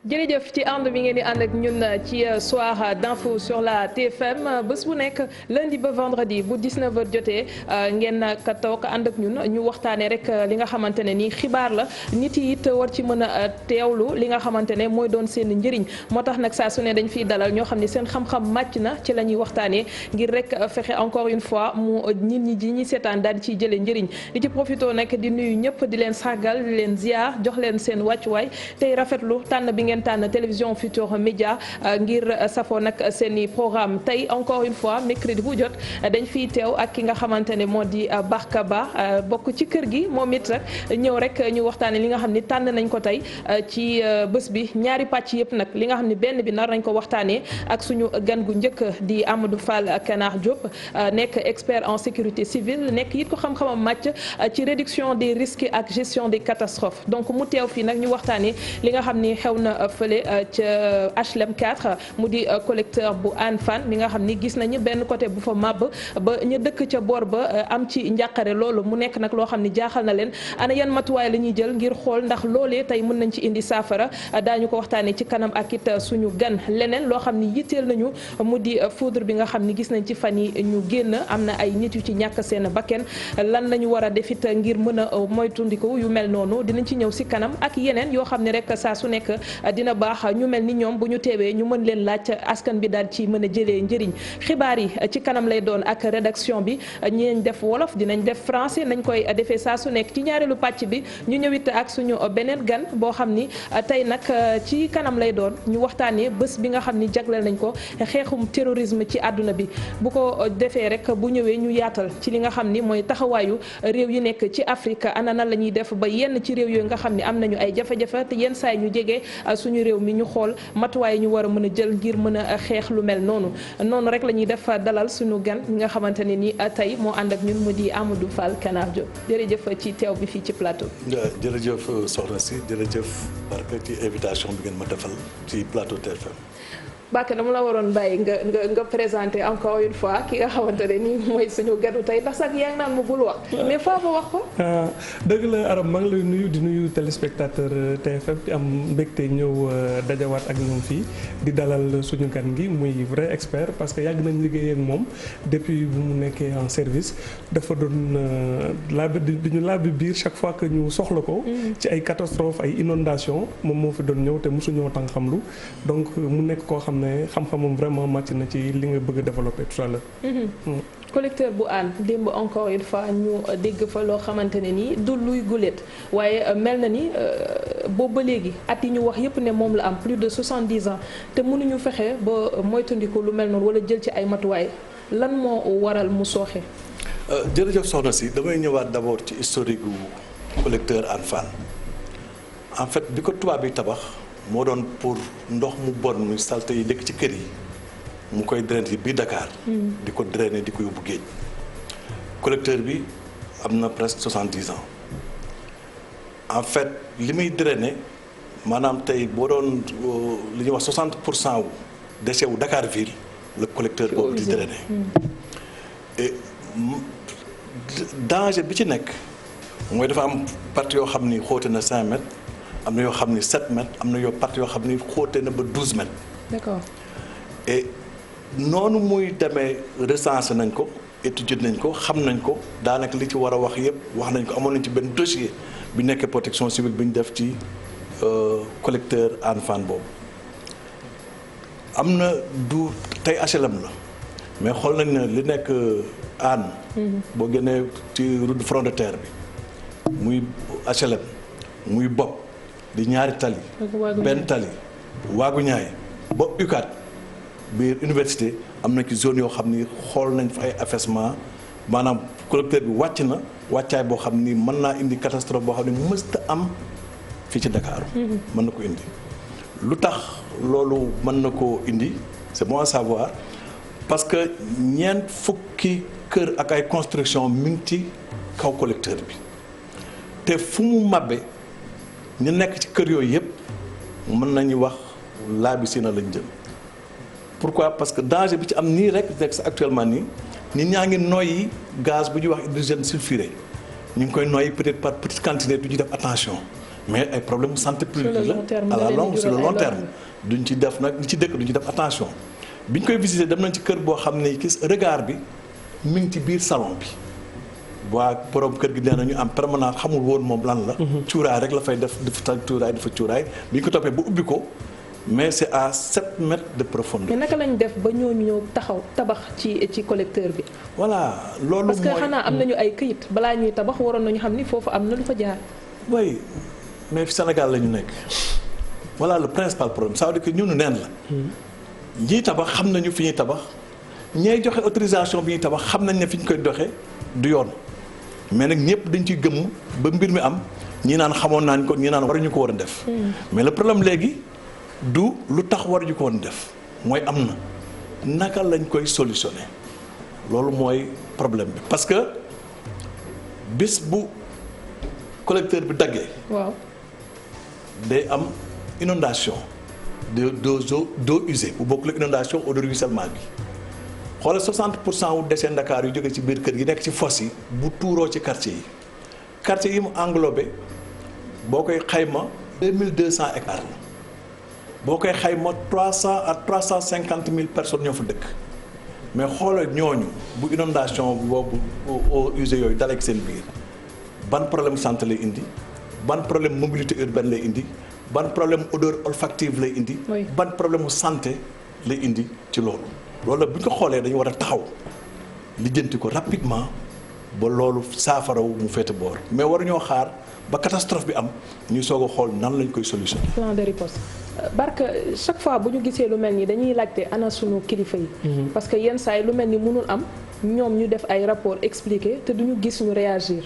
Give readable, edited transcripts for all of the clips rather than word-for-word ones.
jërëjëf ci ànd bi ngeen di ànd ak ñun ci soir d'info sur la TFM bés bu nekk lundi ba vendredi bu 19h jotee ngeen ka toog ànd ak ñun ñu waxtaanee rek li nga xamante ne nii xibaar la nit yi it war ci mën a teewlu li nga xamante ne mooy doon seen njëriñ moo tax nag saa su ne dañ fiy dalal ñoo xam ne seen xam-xam màcc na ci la ñuy waxtaanee ngir rek fexe encore une fois mu nit ñi ji ñi seetaan daal di ciy jëlee njëriñ di ci profito nag di nuyu ñëpp di leen sargal di leen ziar jox leen seen wàccuwaay tey rafetlu tànn bi ngeen tànn télévision Futurs Médias ngir safoo nag seen i programme tey encore une fois mercredi bu jot dañ fiy teew ak ki nga xamante ne moo di Barka Ba bokk ci kër gi moom it ñëw rek ñu waxtaane li nga xam ni tànn nañ ko tey ci bés bi ñaari pàcc yëpp nag li nga xam ni benn bi nar nañ ko waxtaanee ak suñu gan gu njëkk di Amadou Fall Canard Diop nekk expert en sécurité civile nekk it ko xam-xamam màcc ci réduction des risques ak gestion des catastrophes donc mu teew fii nag ñu waxtaanee li nga xam ni xew na fële ca HLM 4 mu di collecteur bu Hann Fann mi nga xam ni gis nañu benn côté bu fa màbb ba ñu dëkk ca boor ba am ci njàqare loolu mu nekk nag loo xam ni jaaxal na leen ana yan matuwaay la ñuy jël ngir xool ndax loolee tey mën nañ ci indi saafara daañu ko waxtaanee ci kanam ak it suñu gan leneen loo xam ni yitteel nañu mu di foudre bi nga xam ni gis nañ ci fan yi ñu génn am na ay nit yu ci ñàkk seen bakken lan lañu war a defit ngir mën a moytundiku yu mel noonu dinañ ci ñëw si kanam ak yeneen yoo xam ne rek saa su nekk dina baax ñu mel ni ñoom bu ñu teewee ñu mën leen laaj askan bi daal ci mën a jëlee njëriñ xibaar yi ci kanam lay doon ak rédaction bi ñinañ def wolof dinañ def français nañ koy defee saa su nekk ci ñaareelu pàcc bi ñu ñëwit ak suñu beneen gan boo xam ni tey nag ci kanam lay doon ñu waxtaanee bés bi nga xam ni jagleel nañ ko xeexum terrorisme ci àdduna bi bu ko defee rek bu ñëwee ñu yaatal ci li nga xam ni mooy taxawaayu réew yi nekk ci Afrique ana nan la ñuy def ba yenn ci réew yooyu nga xam ni am nañu ay jafe-jafe te yenn saay ñu jege suñu réew mi ñu xool matuwaay ñu war a mën a jël ngir mën a xeex lu mel noonu rek la ñuy def dalal suñu gan ñi nga xamante ne ni tey moo ànd ak ñun mu di Amadou Fall Canard Diop jërëjëf ci teew bi fii ci plateau. jërëjëf soxna si jërëjëf Barka ci invitation bi ngeen ma defal ci plateau TFM. Bakk dama la waroon bàyyi nga présenter encore une fois ki nga xamante ne nii mooy suñu ganu tey ndax sax yaa ngi naan ma bul wax mais faa ma wax ko. dëgg la Aram maa ngi lay nuyu di nuyu téléspectateur TFM di am mbégte ñëw dajawaat ak ñoom fii di dalal suñu gan gi muy vrai expert parce que yàgg nañ liggéey ak moom depuis bu mu nekkee en service dafa doon di ñu laabi biir chaque fois que ñu soxla ko. ci ay catastrophe ay inondation moom moo fi doon ñëw te mosuñoo tàng xamlu donc mu nekk koo xam ne xam-xamam vraiment màcc na ci li nga bëgg a développer tout à l'heure. collecteur bu Hann démb encore une fois ñu dégg fa loo xamante ne nii du luy guléet waaye mel na ni boobu ba léegi at yi ñu wax yépp ne moom la am plus de 70 ans te mënuñu fexe ba moytandiku lu mel noonu wala jël ci ay matuwaay lan moo waral mu sooxe. jërëjëf soxna si damay ñëwaat d'abord ci historique gu collecteur Hann Fann en fait bi ko tubaab yi tabax. moo doon pour ndox mu bon muy salte yi dëkk ci kër yi mu koy drainer biir Dakar. di ko drainer di ko yóbbu géej. collecteur bi am na presque 70 ans en fait li muy drainer maanaam tey boo doon li ñuy wax 60% wu déchet wu Dakar ville le collecteur boobu di drainer. et danger bi ci nekk mooy dafa am partie yoo xam ni xóote na 5 mètres. am na yoo xam ni 7 mètres am na yoo parties yoo xam ni xóote na ba 12 mètres. D'accord. et noonu muy demee recensé nañ ko étudier nañ ko xam nañ ko daanaka li ci war a wax yëpp wax nañ ko amoon nañ ci benn dossier bi nekkee protection civile bi ñu def ci collecteur Hann Fann boobu. am na du tey HLM la mais xool nañ ne li nekk Hann. boo génnee ci route front de terre bi muy HLM muy bopp. di ñaari tali benn tali waagu ñaay ba UCAD biir université am na ci zone yoo xam ni xool nañ fa ay affaissement maanaam collecteur bi wàcc na wàccaay boo xam ni mën naa indi catastrophe boo xam ne mësta am fii ci Dakar. mën na ko indi lu tax loolu mën na koo indi c'est bon à savoir parce que ñeent fukki kër ak ay construction mi ngi ci kaw collecteur bi te fu mu màbbe ñu nekk ci kër yooyu yëpp mën nañu wax laabi si na lañ jëm pourquoi parce que danger bi ci am nii rek nekk sa actuellement nii nit ñaa ngi noyyi gaz bu ñuy wax hydrogène sulfuré ñu ngi koy noyyi peut-être par petite quantité du ñu def attention mais ay problème mu santé publique la à la la longue sur le long terme duñ ci def nag ñi ci dëkk duñ ci def attention biñ koy visiter dem nañ ci kër boo xam ne gis regard bi mi ngi ci biir salon bi waa borom kër gi nee na ñu am permanent xamul woon moom lan la. cuuraay rek la fay def dafa cuuraay dafa cuuraay bi ñu ko toppee ba ubbi ko mais c'est à 7 mètres de profondeur. mais naka lañ def ba ñooñu ñëw tabax ci collecteur bi. voilà loolu parce que xanaa am nañu ay këyit balaa ñuy tabax waroon nañu xam ni foofu am na lu fa jaar. oui mais fi Sénégal la ñu nekk voilà le principal problème ça veut dire que ñunu neen la. ñiy tabax xam nañu fi ñuy tabax ñay joxe autorisation bi ñuy tabax xam nañ ne fi ñu koy doxee du yoon. mais nag ñëpp dañ ciy gëmm ba mbir mi am ñii naan xamoon naa ko ñii naan waruñu ko war a def. mais le problème léegi du lu tax waruñu ko woon def mooy am na naka lañ koy solutionner loolu mooy problème bi. parce que bis bu collecteur bi daggee. waaw day am inondation d'eau usée bu bokkul ak inondation eau de ruissellement bi. xoolal 60% wu déchets Dakar yu jóge ci biir kër gi nekk ci fosse yi bu tuuroo ci quartier yi mu englobé boo koy xayma 2200 hectares la boo koy xayma 300 à 350 000 personnes ñoo fa dëkk mais xoolal ñooñu bu inondation boobu eaux usées yooyu dalee seen biir ban problème santé lay indi ban problème mobilité urbaine lay indi ban problème odeur olfactive lay indi. ban problème mu santé lay indi ci loolu. loolu nag bu ñu ko xoolee dañu war a taxaw lijjanti ko rapidement ba loolu saafaraw mu féete boor mais waruñoo xaar ba catastrophe bi am ñuy soog a xool nan lañ koy solutionner. plan de riposte Barke chaque fois bu ñu gisee lu mel ni dañuy laajte ana sunu kilifa yi. parce que yenn saa yi lu mel ni mënul am ñoom ñu def ay rapport expliqué te duñu gis ñu réagir.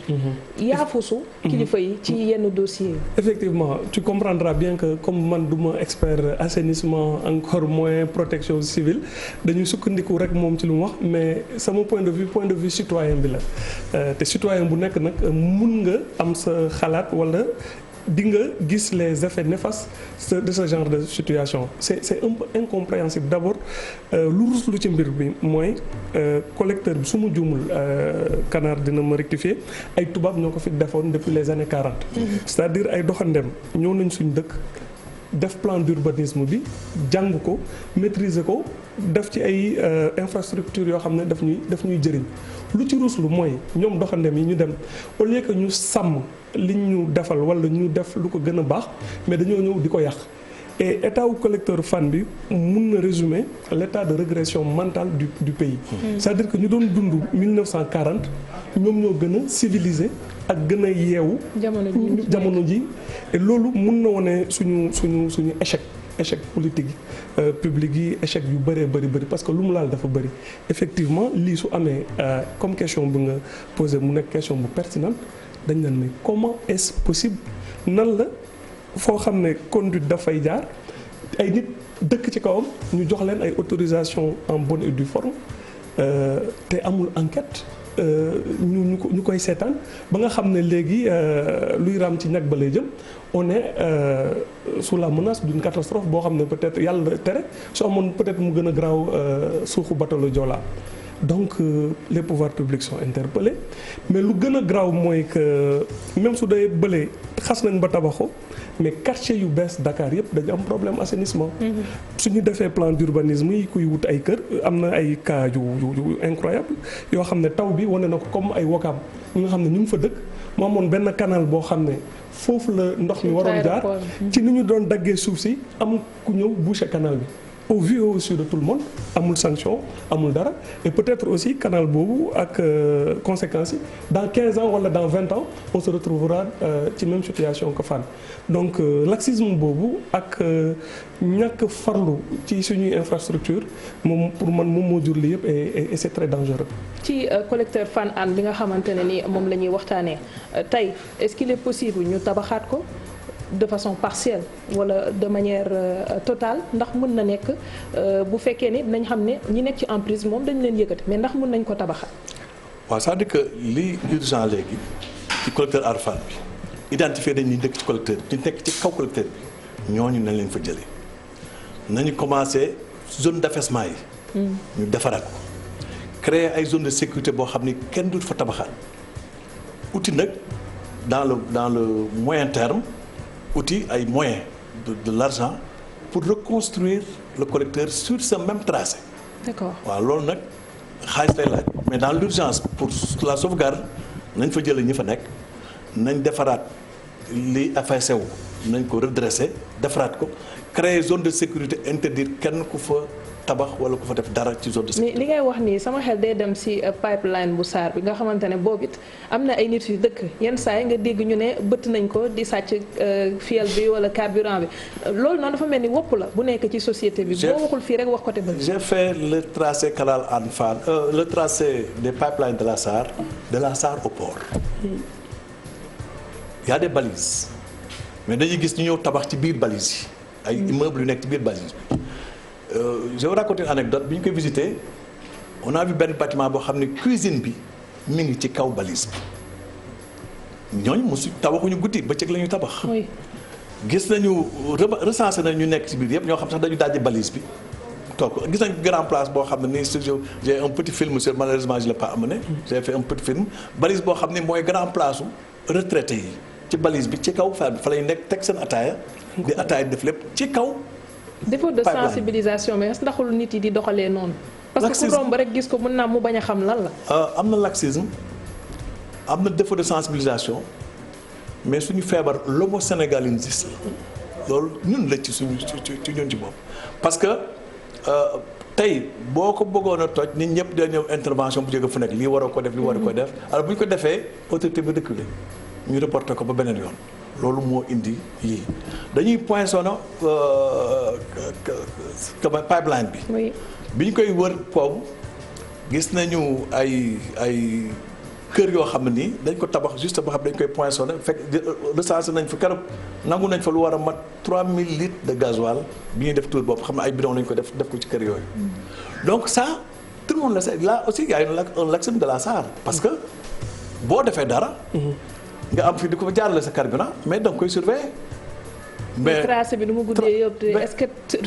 yaafusu kilifa yi ci yenn dossiers yi. effectivement tu comprendras bien que comme man duma expert assainissement encore moins protection civile dañuy sukkandiku rek moom ci lu mu wax mais sama point de vue citoyen bi la te citoyen bu nekk nag mun nga am sa xalaat wala di nga gis les effets néfastes de ce genre de situation c'est un peu incompréhensible d'abord lu ruslu ci mbir bi mooy collecteur bi su ma juumul Canard dina ma rectifier ay tubaab ñoo ko fi defoon depuis les années 40 c'est-à-dire ay doxandem ñëw nañ suñ dëkk def plan d'urbanisme bi jàng ko maîtriser ko def ci ay infrastructures yoo xam ne daf ñuy jëriñ lu ci ruslu mooy ñoom doxandem yi ñu dem au lieu que ñu sàmm li ñu defal wala ñu def lu ko gën a baax mais dañoo ñëw di ko yàq et état wu collecteur Fann bi mun na résumer l'état de régression mentale du pays. C'est-à-dire que ñu doon dund 1940 ñoom ñoo gën a civilisé ak gën a yeewu. jamono ji et loolu mun na wone suñu échec politique yi public yi échec yu bëree bëri parce que lu mu laal dafa bëri effectivement lii su amee comme question bi nga posé mu nekk question bu pertinente dañ naan ne comment est-ce possible nan la foo xam ne conduite dafay jaar ay nit dëkk ci kawam ñu jox leen ay autorisation en bonne et due forme te amul enquête ñu koy seetaan ba nga xam ne léegi luy raam ci ñag ba lay jëm on est sous la menace d'une catastrophe boo xam ne peut-être yàlla tere su amoon peut-être mu gën a garaaw suuxu bateau Joola donc les pouvoirs publics sont interpellés mais lu gën a garaaw mooy que même su dee bële xas nañ ba tabaxo mais quartier yu bees Dakar yëpp dañu am problème assainissement. su ñu defee plan d'urbanisme yi kuy wut ay kër am na ay cas yu incroyable yoo xam ne taw bi wane na ko comme ay Wakaam ñi nga xam ne ñu ngi fa dëkk mu amoon benn canal boo xam ne foofu la ndox mi waroon jaar ci ni ñu doon daggee suuf si am ku ñëw boucher canal bi. au vu et au su de tout le monde amul sanction amul dara et peut-être aussi canal boobu ak conséquences yi dans 15 ans wala dans 20 ans on se retrouvera ci même situation que Fann donc laxisme boobu ak ñàkk farlu ci suñuy infrastructure moom pour man moom moo jur li yëpp et c'est très dangereux. ci collecteur Fann Hann bi nga xamante ne ni moom la ñuy waxtaanee tey est-ce qu'il est possible ñu tabaxaat ko. de façon partielle wala de manière totale ndax mën na nekk bu fekkee ni nañ xam ne ñi nekk ci emprise moom dañ leen yëkkati mais ndax mën nañ ko tabaxal. waaw c'est-à-dire que li urgent léegi ci collecteur Hann Fann bi identifier dañ ñuy dëkk ci collecteur bi ñu nekk ci kaw collecteur bi ñooñu nañ leen fa jëlee nañu commencer zone d'affaissement yi. ñu defaraat ko créer ay zone de sécurité boo xam ni kenn du fa tabaxaat outil nag dans le moyen terme. outil ay moyens de l'argent pour reconstruire le collecteur sur ce même tracé. D'accord. waaw loolu nag xaalis lay laaj mais dans l'urgence pour la sauvegarde nañ fa jëlee ñi fa nekk nañ defaraat li affaire wu nañ ko redresser defaraat ko créer zone de sécurité interdire kenn ku fa tabax wala ku fa def dara ci zone de sécurité. mais li ngay wax nii sama xel day dem ci pipeline bu Sarr bi nga xamante ne boobu it am na ay nit yu dëkk yenn saa yi nga dégg ñu ne bëtt nañ ko di sàcc fuel bi wala carburant bi loolu noonu dafa mel ni wopp la bu nekk ci société bi. boo waxul fii rek wax côté bële. j'ai fait le tracé canal Hann Fann le tracé des pipelines de la Sarr au port. Il y a des balises mais dañuy gis ñu ñëw tabax ci biir balises yi ay immeubles yu nekk ci biir balise bi. Je vais vous raconter une anecdote bi ñu koy visiter on a vu benn bâtiment boo xam ne cuisine bi mi ngi ci kaw balise bi ñooñu mosu tabaxuñu guddi bëccëg la ñuy tabax. oui gis nañu recensé nañ ñu nekk ci biir yëpp ñoo xam sax dañu dajji balise bi toog gis nañ grand place boo xam ne nii studio j'ai un petit film sur malheureusement je l'ai pas amené. J'ai fait un petit film balise boo xam ne mooy grand place su retraité yi ci balise bi ci kaw fa lay nekk teg seen ataaya. di ataaya def lépp ci kaw. défaut de sensibilisation mais ndaxul nit yi di doxalee noonu. parce que ku romb rek gis ko mën naa mu bañ a xam lan la. am na laxisme am na défaut de sensibilisation mais suñu feebar l'homo sénégalensis loolu ñun la ci suñu ci ñun ci bopp. parce que tey boo ko bëggoon a toj nit ñëpp day ñëw intervention bu jóge fu nekk lii waroo ko def lii waroo ko def alors bu ñu ko defee autorité bi reculé ñu reporté ko ba beneen yoon. loolu moo indi lii dañuy poinçonné pipeline bi. oui bi ñu koy wër foofu gis nañu ay kër yoo xam ne nii dañ ko tabax juste ba xam dañ koy poinçonné fekk recensé nañ fa keroog nangu nañ fa lu war a mat 3000 litres de gasoil bi ñuy def tour boobu xam ne ay bidon lañ ko def ko ci kër yooyu. donc ça tout le monde le sait là aussi y a un laxisme de la Sarr parce que boo defee dara. nga am fi di ko fa jaarale sa carburant mais da nga koy surveiller. mais tracé bi nu mu guddee yëpp est-ce que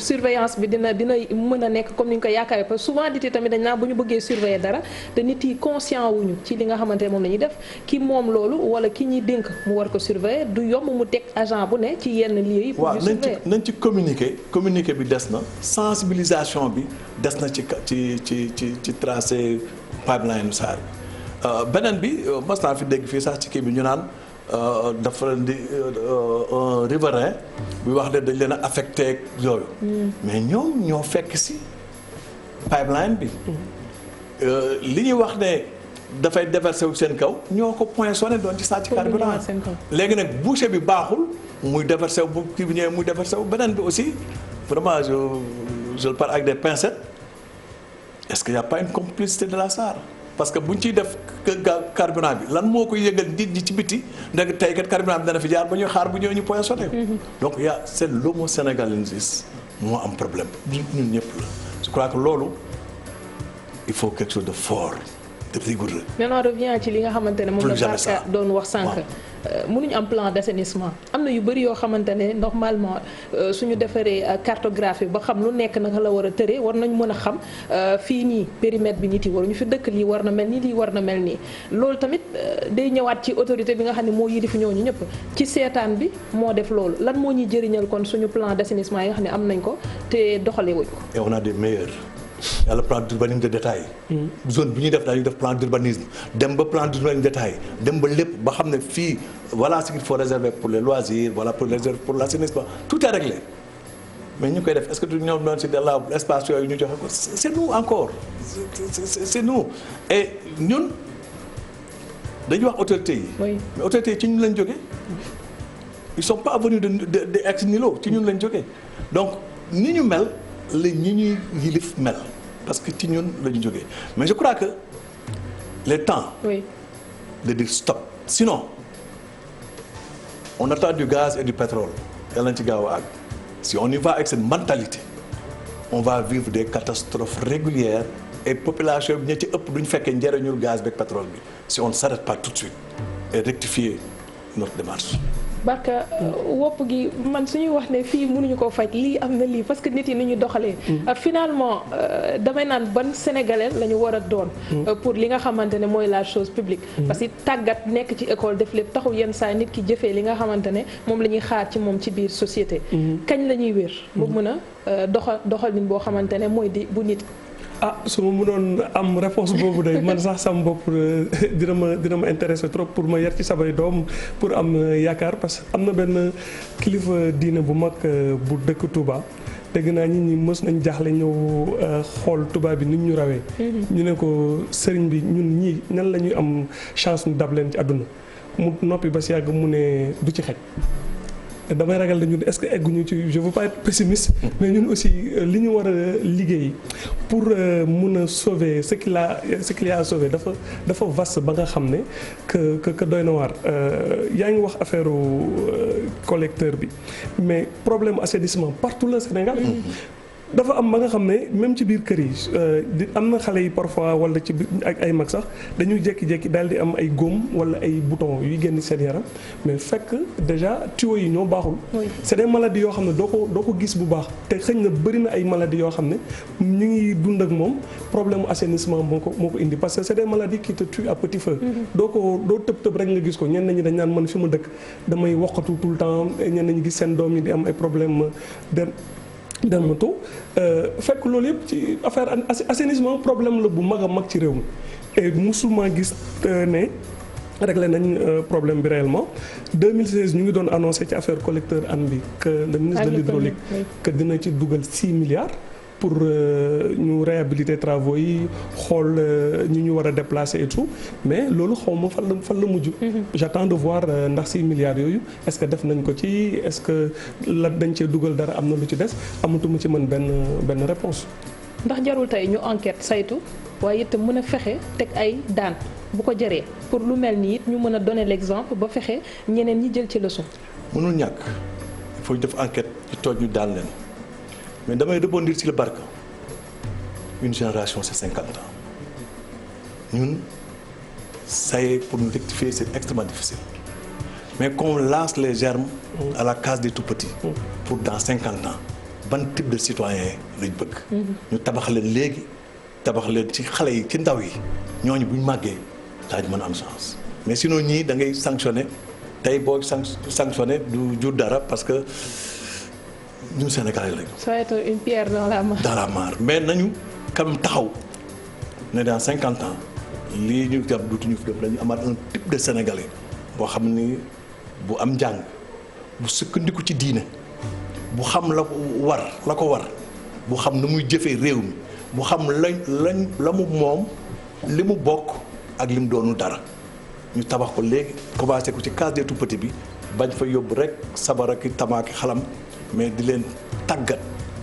surveillance bi dina mën a nekk comme ni ñu ko yaakaaree parce que souvent nit yi tamit dañ naa bu ñu bëggee surveiller dara te nit yi conscient wuñu ci li nga xamante ne moom la ñuy def ki moom loolu wala ki ñuy dénk mu war ko surveiller du yomb mu teg agent bu ne ci yenn lieux yi. pour ñu surveiller nañ ci communiquer bi des na sensibilisation bi des na ci tracé pipeline Sarr bi beneen bi mas naa fi dégg fii sax ci kii bi ñu naan. dafa leen di un riverain bi wax ne dañ leen a affecté ak yooyu. mais ñoom ñoo fekk si pipeline bi. li ñuy wax ne dafay déverser wu seen kaw ñoo ko poinçonné doon ci sàcc carburant léegi nag boucher bi baaxul muy déverser wu bu kii bi ñëwee muy déverser wu beneen bi aussi vraiment je le parle avec des pincettes est-ce qu'il y a pas une complicité de la Sarr. parce que bu ñu ciy def carburant bi lan moo koy yëgal nit ñi ci biti ndax tey kat carburant bi dana fi jaar ba ñuy xaar bu ñëw ñu poinçonné. donc y a c'est l'homo sénégalensis moo am problème ñun ñëpp la je crois que loolu il faut quelque chose de fort de rigoureux. mais on revient ci li nga xamante ne moom la Barka doon wax sànq. mënuñu am plan d'assainissement am na yu bëri yoo xamante ne normalement suñu defaree cartographie ba xam lu nekk naka la war a tëree war nañ mën a xam fii nii périmètre bi nit yi waruñu fi dëkk lii war na mel nii lii war na mel nii loolu tamit day ñëwaat ci autorité bi nga xam ne moo yilif ñooñu ñëpp ci seetaan bi moo def loolu lan moo ñuy jëriñal kon suñu plan d'assainissement yi nga xam ne am nañ ko te doxalee wuñ ko. et on a des meilleurs. yàlla plan d'urbanisme de détail. zone bi ñuy def dañuy def plan d'urbanisme dem ba plan d'urbanisme de détail dem ba lépp ba xam ne fii voilà ce qu'il faut réserver pour les loisirs voilà pour réserver pour l'assainissement tout est réglé mais ñu koy def est-ce que du ñoom noonu si de la espace yooyu ñu joxe ko c'est nous encore c'est nous et ñun dañuy wax autorités yi. oui mais autorités yi ci ñun lañ jógee ils sont pas venus de ex nihilo ci ñun lañ jógee donc ni ñu mel. la ñi ñuy yilif mel parce que ci ñun la ñu jógee mais je crois que les temps de dire stop sinon on attend du gaz et du pétrole yàlla nañ ci gaaw a àgg si on y va avec cette mentalité on va vivre des catastrophes régulières et population bi ña ci ëpp duñ fekkee njëriñul gaz beeg pétrole bi si on ne s'arrête pas tout de suite et rectifier notre démarche Barka wopp gi man suñuy wax ne fii mënuñu koo faj lii am na lii parce que nit yi ni ñu doxalee. Finalement damay naan ban sénégalais la ñu war a doon. pour li nga xamante ne mooy la chose publique. parce que tàggat nekk ci école def lépp taxul yenn saa nit ki jëfee li nga xamante ne moom la ñuy xaar ci moom ci biir société. kañ la ñuy wér. bu mën a doxalin boo xamante ne mooy di bu nit. su ma mënoon am réponse boobu de man sax sama bopp dina ma intéressé trop pour ma yar ci samay doom pour am yaakaar parce que am na benn kilifa diine bu mag bu dëkk Touba dégg naa nit ñi mës nañ jaaxle ñëw xool tubaab bi nit ñu rawee. ñu ne ko sëriñ bi ñun ñii nan la ñuy am chance ñu dab leen ci àdduna mu noppi ba si yàgg mu ne du ci xej. damay ragal ne ñun est-ce que egguñu ci je veux pas être pessimiste mais ñun aussi li ñu war a liggéey pour mun a sauver ce qu'il y a à sauver dafa vaste ba nga xam ne que doy na waar yaa ngi wax affaire collecteur bi mais problème assainissement partout le Sénégal. dafa am ba nga xam ne même ci biir kër yi am na xale yi parfois wala ci biir ak ay mag sax dañuy jékki-jékki daal di am ay góom wala ay boutons yuy génn seen yaram mais fekk déjà tuyaux yi ñoo baaxul. c'est des maladies yoo xam ne doo ko gis bu baax te xëñ na bëri na ay maladies yoo xam ne ñu ngi dund ak moom problème mu assainissement moo ko indi parce que c'est des maladies qui te tuent à petit feu. doo tëb rek nga gis ko ñenn ñi dañ naan man fi ma dëkk damay wokkatu tout le temps ñenn ñi gis seen doom yi di am ay problème dermato fekk loolu yëpp ci affaire assainissement problème la bu mag a mag ci réew mi et musuma gis ne réglé nañ problème bi réellement 2016 ñu ngi doon annoncé ci affaire collecteur an bi que le ministre de l'hydraulique que dina ci dugal 6 milliards pour ñu réhabiliter travaux yi xool ñu war a déplacer et tout mais loolu xaw ma fan la mujj. J'attends de voir ndax 6 milliards yooyu est-ce que def nañ ko ci est-ce que la dañ cee dugal dara am na lu ci des amatuma ci mën benn réponse ndax jarul tey ñu enquête saytu waaye it mën a fexe teg ay daan bu ko jaree pour lu mel ni it ñu mën a donner l'exemple ba fexe ñeneen ñi jël ci leçon. mënul ñàkk il faut ñu def enquête ci tooj ñu daan leen. mais damay rebondir ci le Barka une génération c'est 50 ans ñun ça y est pour nous rectifier c'est extrêmement difficile mais qu'on lance les germes à la case des tout-petits pour dans 50 ans ban type de citoyen lañ bëgg ñu tabax leen léegi tabax leen ci xale yi ci ndaw yi ñooñu bu ñu màggee daañu mën a am chance mais sinon ñii da ngay sanctionner tey boo sanctionner du jur dara parce que ñun Sénégalais lañu. ça va être une pierre dans la mare. dans la mare mais nañu quand même taxaw ne dans 50 ans lii ñu jàpp dutuñu fi def dañu amaat un type de Sénégalais boo xam ni bu am njàng bu sukkandiku ci diine bu xam la ko war bu xam nu muy jëfee réew mi bu xam la mu moom li mu bokk ak li mu doonul dara ñu tabax ko léegi commencé ko ci case des tout-petits bi bañ fa yóbbu rek sabara ki tamaaki xalam. mais di leen tàggat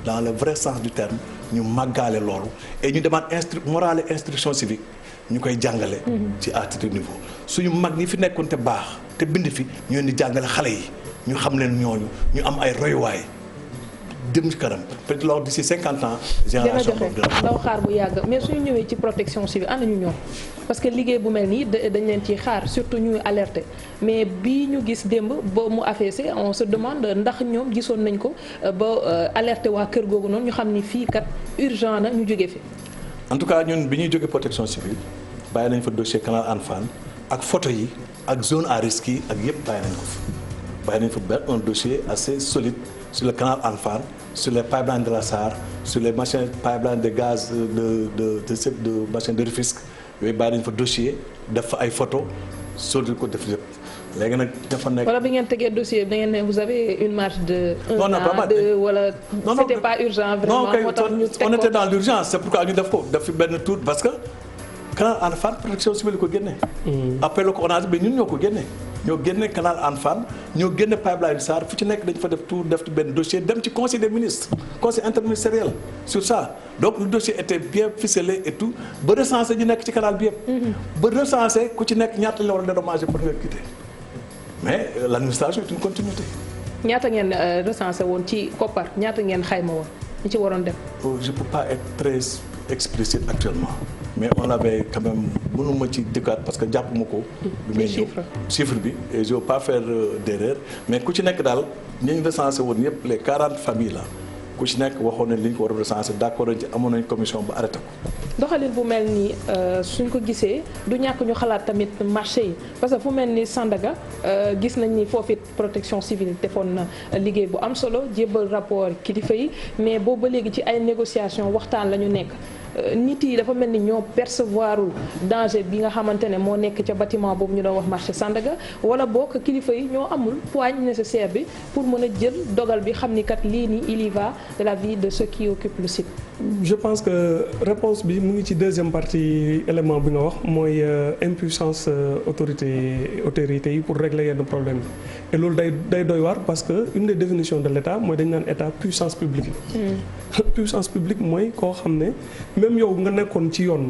dans le vrai sens du terme ñu màggaale loolu et ñu demaat morale instruction civique ñu koy jàngale ci à tout niveau suñu mag ñi fi nekkoon te baax te bind fi ñu leen di jàngale xale yi ñu xam leen ñooñu ñu am ay royuwaay dem ci kanam peut-être lors d'ici 50 ans génération daw xaar bu yàgg mais suñu ñëwee ci protection civile ana ñu ñoom parce que liggéey bu mel nii dañ leen ciy xaar surtout ñuy alerter mais bii ñu gis démb ba mu affaissé on se demande ndax ñoom gisoon nañ ko ba alerter waa kër googu noonu ñu xam ni fii kat urgent na ñu jóge fi. en tout cas ñun bi ñuy jógee protection civile bàyyi nañ fa dossier canal Hann Fann ak photo yi ak zone à risque yi ak yëpp bàyyi nañ ko fa bàyyi nañ fa un dossier assez solide sur le canal Hann Fann sur les pipelines de la SAR sur les machines pipelines de gaz de machine de Rufisque yooyu bàyyi nañ fa dossier def fa ay photo solide ko def lépp léegi nag dafa nekk. wala bi ngeen tegee dossier da ngeen ne vous avez une marge de. un an de wala. non c'était pas urgent vraiment moo tax ñu teg ko on était dans l'urgence c'est pourquoi ñu def ko def fi benn tour parce que canal Hann Fann protection civile ko génne. après le coronage bi ñun ñoo ko génne. ñoo génne canal Hann Fann ñoo génne pipeline SAR fu ci nekk dañ fa def tour def ci benn dossier dem ci conseil des ministres conseil interministériel sur ça donc le dossier était bien ficelé et tout ba recensé ñu nekk ci canal bi yëpp. ba recensé ku ci nekk ñaata la war a dédommager pour nga quitter mais l'administration est une continuité. ñaata ngeen recensé woon ci koppar ñaata ngeen xayma woon ñi ci waroon dem. je peux pas être très explicite actuellement mais on l'avait quand même mënuma ci dikkaat parce que jàpp ma ko. lu may ñëw chiffre bi et je veux pas faire d'erreur mais ku ci nekk daal ñi ñu recensé woon yëpp les 40 familles là ku ci nekk waxoon nañ li ñu ko war a recensé d'accord nañ ci amoon nañ commission ba arrêté ko. doxalin bu mel nii suñ ko gisee du ñàkk ñu xalaat tamit marché yi parce que fu mel ni Sandaga gis nañ ni foofu it protection civile defoon na liggéey bu am solo jébbal rapport kilifa yi mais boobu ba léegi ci ay négociation waxtaan la ñu nekk. nit yi dafa mel ni ñoo percevoirul danger bi nga xamante ne moo nekk ca bâtiment boobu ñu doon wax marché Sandaga wala bokk kilifa yi ñoo amul poigne nécessaire bi pour mën a jël dogal bi xam ni kat lii nii il y va de la vie de ceux qui occupent le site. je pense que réponse bi mu ngi ci deuxième partie élément bi nga wax mooy impuissance autorité yi pour régler yenn problème bi et loolu day doy waar parce que une des définitions de l'État mooy dañ naan État puissance publique la. puissance publique mooy koo xam ne même yow nga nekkoon ci yoon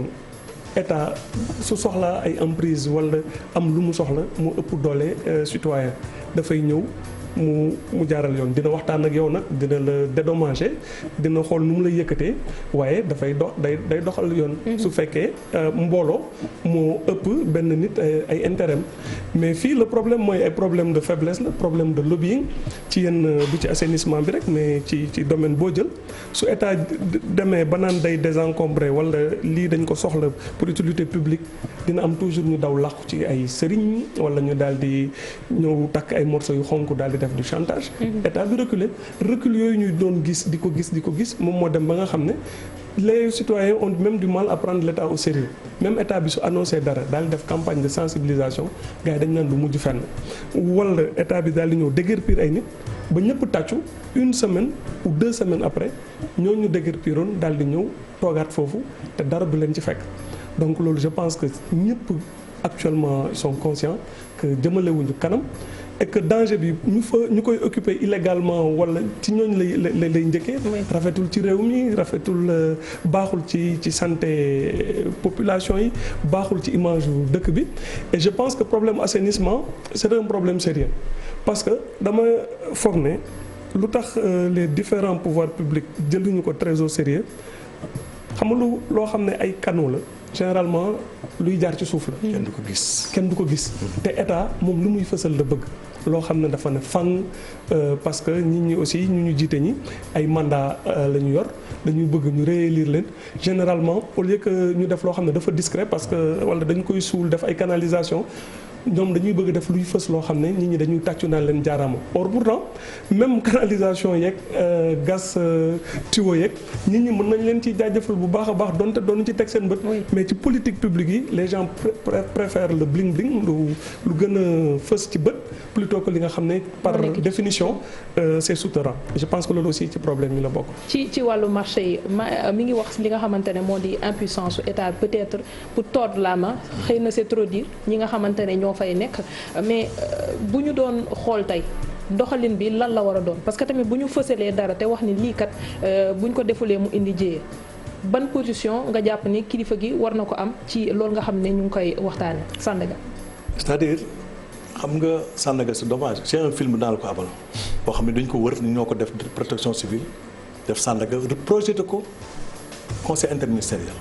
État su soxlaa ay emprise wala am lu mu soxla mu ëpp doole citoyen dafay ñëw mu jaaral yoon dina waxtaan ak yow nag dina la dédommager dina xool nu mu lay yëkkatee waaye dafay day doxal yoon. su fekkee mbooloo moo ëpp benn nit ay intérêt mais fii le problème mooy ay problème de faiblesse la problème de lobbying ci yenn du ci assainissement bi rek mais ci domaine boo jël su état demee ba naan day désencombré wala lii dañ ko soxla pour utilité publique dina am toujours ñu daw làqu ci ay sëriñ wala ñu daal di ñëw takk ay morceaux yu xonk daal di def du chantage. état bi recul yooyu ñuy doon gis di ko gis moom moo dem ba nga xam ne les citoyens ont même du mal à prendre l'état au sérieux même état bi su annoncé dara daal di def campagne de sensibilisation gars yi dañ naan du mujj fenn wala état bi daal di ñëw déguerpir ay nit ba ñëpp tàccu une semaine ou 2 semaines après ñooñu déguerpiroon daal di ñëw toogaat foofu te dara du leen ci fekk donc loolu je pense que ñëpp actuellement ils sont conscients que jëmalewuñu kanam et que danger bi ñu koy occuper illégalement wala ci ñooñu lay njëkkee. rafetul ci réew mi rafetul baaxul ci santé population yi baaxul ci image yu dëkk bi et je pense que problème assainissement c'est un problème sérieux parce que dama foog ne lu tax les différents pouvoirs publics jëluñu ko très au sérieux xam nga loo xam ne ay canaux la généralement luy jaar ci suuf la. kenn du ko gis. te état moom lu muy fësal la bëgg. loo xam ne dafa ne fang parce que nit ñi aussi ñu jiite ñi ay mandat la ñu yor dañuy bëgg ñu réélire leen généralement au lieu que ñu def loo xam ne dafa discret parce que wala dañ koy suul def ay canalisation ñoom dañuy bëgg def luy fës loo xam ne nit ñi dañuy tàccu naan leen jaaraama or pourtant même canalisation yeeg gas tuyau yeeg nit ñi mën nañ leen ci jaajëfal bu baax a baax donte doon ci teg seen bët. mais ci politique publique yi les gens préfèrent le bling bling lu gën a fës ci bët plutôt que li nga xam ne par définition c'est souterrain je pense que loolu aussi ci problème yi la bokk. ci wàllu marché yi mi ngi wax li nga xamante ne moo di impuissance su état peut-être pour tordre la main xëy na c'est trop dire ñi nga xamante ne ñoo fay nekk mais bu ñu doon xool tey doxalin bi lan la war a doon parce que tamit bu ñu fësalee dara te wax ni lii kat bu ñu ko defulee mu indi jéyee ban position nga jàpp ni kilifa gi war na ko am ci loolu nga xam ne ñu ngi koy waxtaane Sandaga. c'est-à-dire xam nga Sandaga c'est dommage c'est un film daal ko abal boo xam ne dañ ko wër ni ñoo ko def protection civile def Sandaga projeté ko conseil interministériel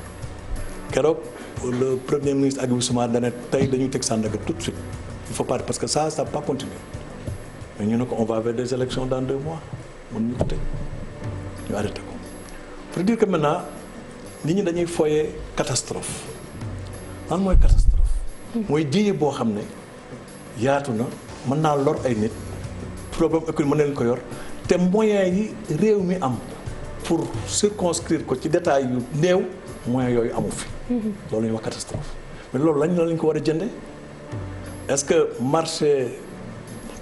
keroog le premier ministre Hadjibou Soumaré dane tey dañuy teg Sandaga tout de suite il faut pas parce que ça pas continuer mais ñu ne ko on va vers des élections dans 2 mois mën ñu ko teg ñu arrêté ko pour dire que maintenant nit ñi dañuy foyee catastrophe lan mooy catastrophe mooy jiye boo xam ne yaatu na mën naa lor ay nit problème économique mën na leen ko yor te moyens yi réew mi am pour circonscrire ko ci détails yu néew moyens yooyu amu fi. loolu la ñuy wax catastrophe mais loolu lañ ko war a jënde est-ce que marché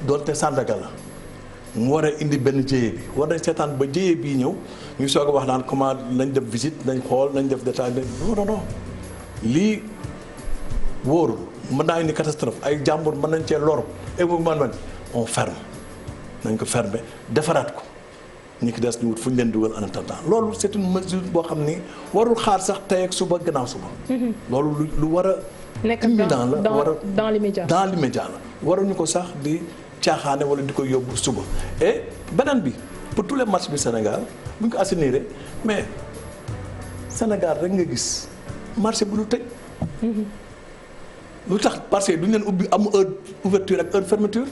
doonte Sandaga la mu war a indi benn jéye bi war nañ seetaan ba jéye bii ñëw ñu soog a wax naan comment nañ def visite nañ xool nañ def détail non lii wóorul mën naa indi catastrophe ay jàmbur mën nañ cee lor man on ferme nañ ko fermer defaraat ko ñi ki des ñu wut fu ñu leen dugal en attendant loolu c'est une mesure boo xam ni warul xaar sax tey ak suba gannaaw suba. loolu lu war a. nekk dans l'immédiat la waruñu ko sax di caaxaane wala di ko yóbbu suba et beneen bi pour tous les marchés du Sénégal bu ñu ko assainir mais Sénégal rek nga gis marché bu ñu tëj. lu tax parce que duñ leen ubbi am heure ouverture ak heure fermeture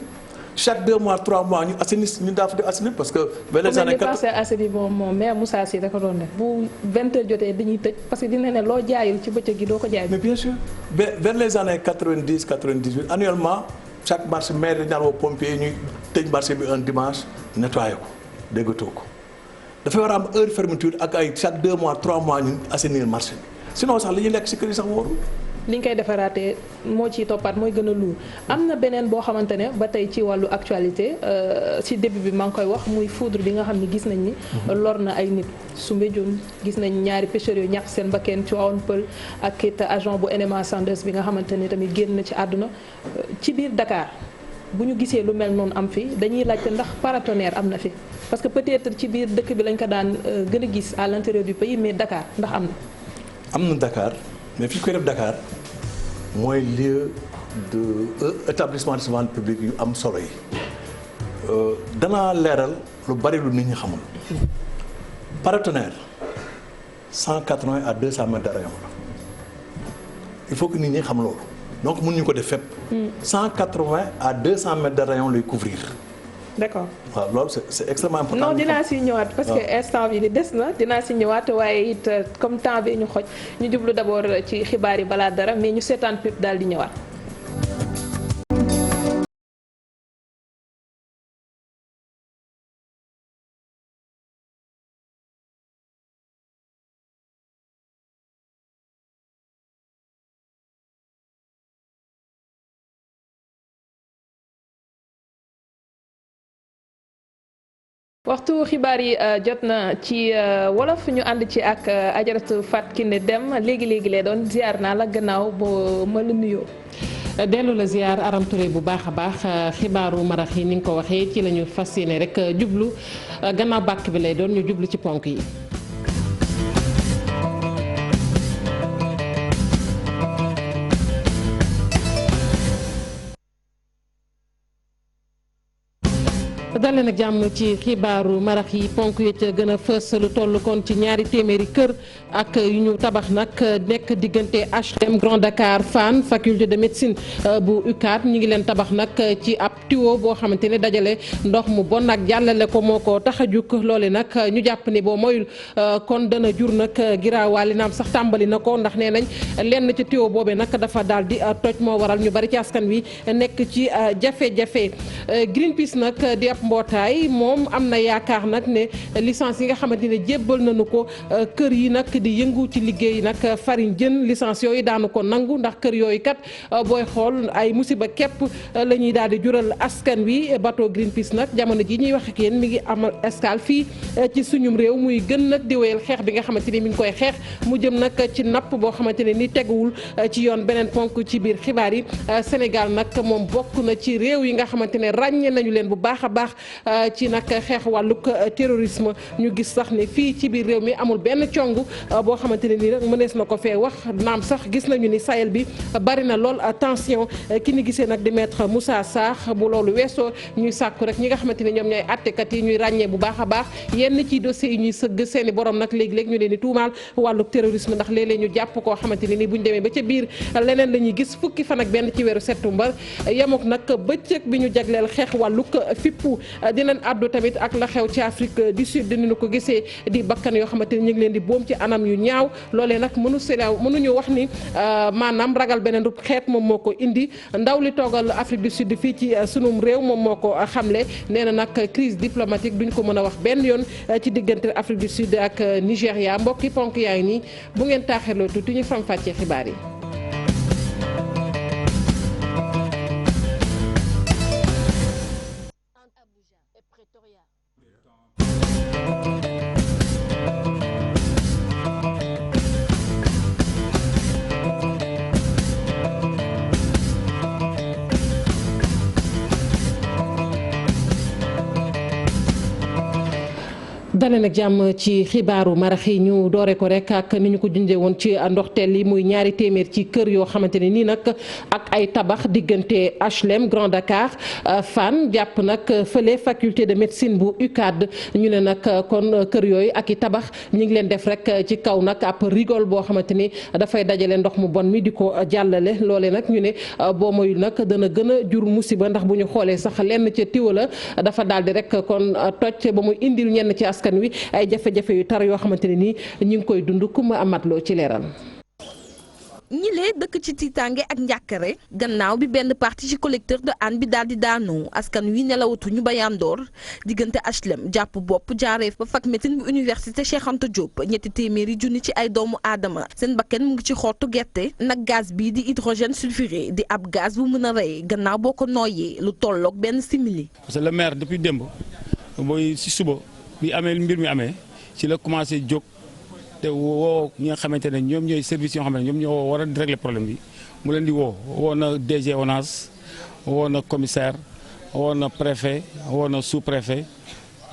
chaque 2 mois 3 mois ñu assainir ñu dafa di assainir parce que. vers les années 80 assainir moom maire Moussa Sy da ko doon def bu 20h jotee dañuy tëj parce que dina ne loo jaayul ci bëccëg gi doo ko jaay. mais bien sûr vers les années 90 98 annuellement chaque marché maire dañu daan woo pompier ñuy tëj marché bi un dimanche nettoyé ko déggatoo ko dafay war a am heure fermeture ak ay chaque 2 mois 3 mois ñu assainir marché bi sinon sax li ñuy lekk si kër yi sax wóorul. li ñu koy defaraatee moo ciy toppaat mooy gën a luur am na beneen boo xamante ne ba tey ci wàllu actualité ci début bi maa ngi koy wax muy foudre bi nga xam ne gis nañ ni lor na ay nit Soumbédioune gis nañ ñaari pêcheurs yu ñàkk seen bakkeen ci Tivaouane Peulh ak it agent bu NMA Sandes bi nga xamante ne tamit génn na ci àdduna ci biir Dakar bu ñu gisee lu mel noonu am fi dañuy laajte ndax paratonnerre am na fi parce que peut-être ci biir dëkk bi lañ ko daan gën a gis à l'intérieur du pays mais Dakar ndax am na. am na Dakar mais fi ñu koy def Dakar mooy lieu de établissement de santé public yu am solo yi danaa leeral lu bari lu nit ñi xamul paratonnerre 180 à 200 mètres de rayon la il faut que nit ñi xam loolu donc mënuñu ko def fépp. 180 à 200 mètres de rayon lay couvrir. d'accord waaw loolu c'est extrêmement important. non dinaa si ñëwaat parce que instant bi di des na dinaa si ñëwaat waaye it comme temps bi ñu xoj ñu jublu d'abord ci xibaar yi balaa dara mais ñu seetaan pub daal di ñëwaat. waxtu xibaar yi jot na ci wolof ñu ànd ci ak ajaratu Fatou Kiné Deme léegi lay doon ziar naa la gannaaw boo ma la nuyoo. dellu la ziar Aram Touré bu baax a baax xibaaru marax yi ni nga ko waxee ci la ñu fas yéene rek jublu gannaaw bàkk bi lay doon ñu jublu ci ponk yi. dalee nag jàmm ci xibaaru marax yi ponk yi ca gën a fës lu toll kon ci ñaari téeméeri kër ak yu ñu tabax nag nekk diggante HLM Grand Dakar Fann faculté de médecine bu UCAD ñi ngi leen tabax nag ci ab tuyau boo xamante ne dajale ndox mu bon nag jàllale ko moo ko tax a jug loole nag ñu jàpp ni boo moyul kon dana jur nag giraawaali naam sax tàmbali na ko ndax nee nañ lenn ci tuyau boobee nag dafa daal di toj moo waral ñu bari ci askan wi nekk ci jafe-jafe Greenpeace nag di ab mbootaay moom am na yaakaar nag ne licence yi nga xamante ne jébbal nañu ko kër yi nag di yëngu ci liggéey nag farine jën licence yooyu daanu ko nangu ndax kër yooyu kat booy xool ay musiba képp la ñuy daal di jural askan wi bateau Greenpeace nag jamono ji ñuy wax ak yéen mi ngi amal escale fii ci suñum réew muy gën nag di wéyal xeex bi nga xamante ni mi ngi koy xeex mu jëm nag ci napp boo xamante ne ni teguwul ci yoon beneen ponk ci biir xibaar yi Sénégal nag moom bokk na ci réew yi nga xamante ne ràññee nañu leen bu baax a baax ci nag xeex wàllug terrorisme ñu gis sax ne fii ci biir réew mi amul benn cong boo xamante ne nii rek mënees na ko fee wax naam sax gis nañu ni Sahel bi bari na lool tension ki ni gisee nag di maître Moussa Sarr bu loolu weesoo ñuy sàkku rek ñi nga xamante ne ñoom ñooy àttekat yi ñuy ràññee bu baax a baax yenn ci dossiers yi ñuy sëgg seeni borom nag léegi-léegi ñu leen di tuumaal wàllug terrorisme ndax léeg-léeg ñu jàpp koo xamante ne nii buñ demee ba ca biir leneen la ñuy gis fukki fan ak benn ci weeru septembre yemook nag bëccëg bi ñu jagleel xeex wàllug fippu dinañ àddu tamit ak la xew ci Afrique du Sud ni ñu ko gisee di bakkan yoo xamante ni ñu ngi leen di boom ci anam yu ñaaw loolee nag mënuñu wax ni maanaam ragal beneen du xeet moom moo ko indi ndaw li toogal Afrique du Sud fii ci sunum réew moom moo ko xamle nee na nag crise diplomatique duñ ko mën a wax benn yoon ci diggante Afrique du Sud ak Nigéria mbokki ponk yaa ngi nii bu ngeen taaxirloo tuuti ñu fam fàccee xibaar yi. dalee nag jàmm ci xibaaru marax yi ñu doore ko rek ak ni ñu ko junjee woon ci ndoxteel yi muy 200 ci kër yoo xamante ne nii nag ak ay tabax diggante HLM Grand Dakar Fann jàpp nag fële faculté de médecine bu UCAD ñu ne nag kon kër yooyu ak i tabax ñu ngi leen def rek ci kaw nag ab rigole boo xamante ni dafay dajale ndox mu bon mi di ko jàllale loole nag ñu ne boo moyul nag dana gën a jur musiba ndax bu ñu xoolee sax lenn ca tiwa la dafa daal di rek kon toj ba muy indil ñenn ci askan wi ay jafe-jafe yu tar yoo xamante ne nii ñu ngi koy dund ku ma amatloo ci leeral. ñi lee dëkk ci tiitaange ak njàkkare gannaaw bi benn partie ci collecteur de Hann bi daal di daanu askan wi nelawatuñu ba yandoor diggante HLM jàpp bopp jaareef ba fac médecine bu université Cheikh Anta Diop 200 junni ci ay doomu aadama seen bakken mu ngi ci xottu gerte nag gaz bii di hydrogène sulfuré di ab gaz bu mën a rey gannaaw boo ko nooyee lu tolloog benn simili. parce que le maire depuis démb booy si suba bi amee mbir mi amee ci la commencé jóg. te woo ñi nga xamante ne ñoom ñooy service yoo xam ne ñoom ñoo war a régler problème bi mu leen di woo na DG ONAS woo na commissaire woo na préfet woo na sous-préfet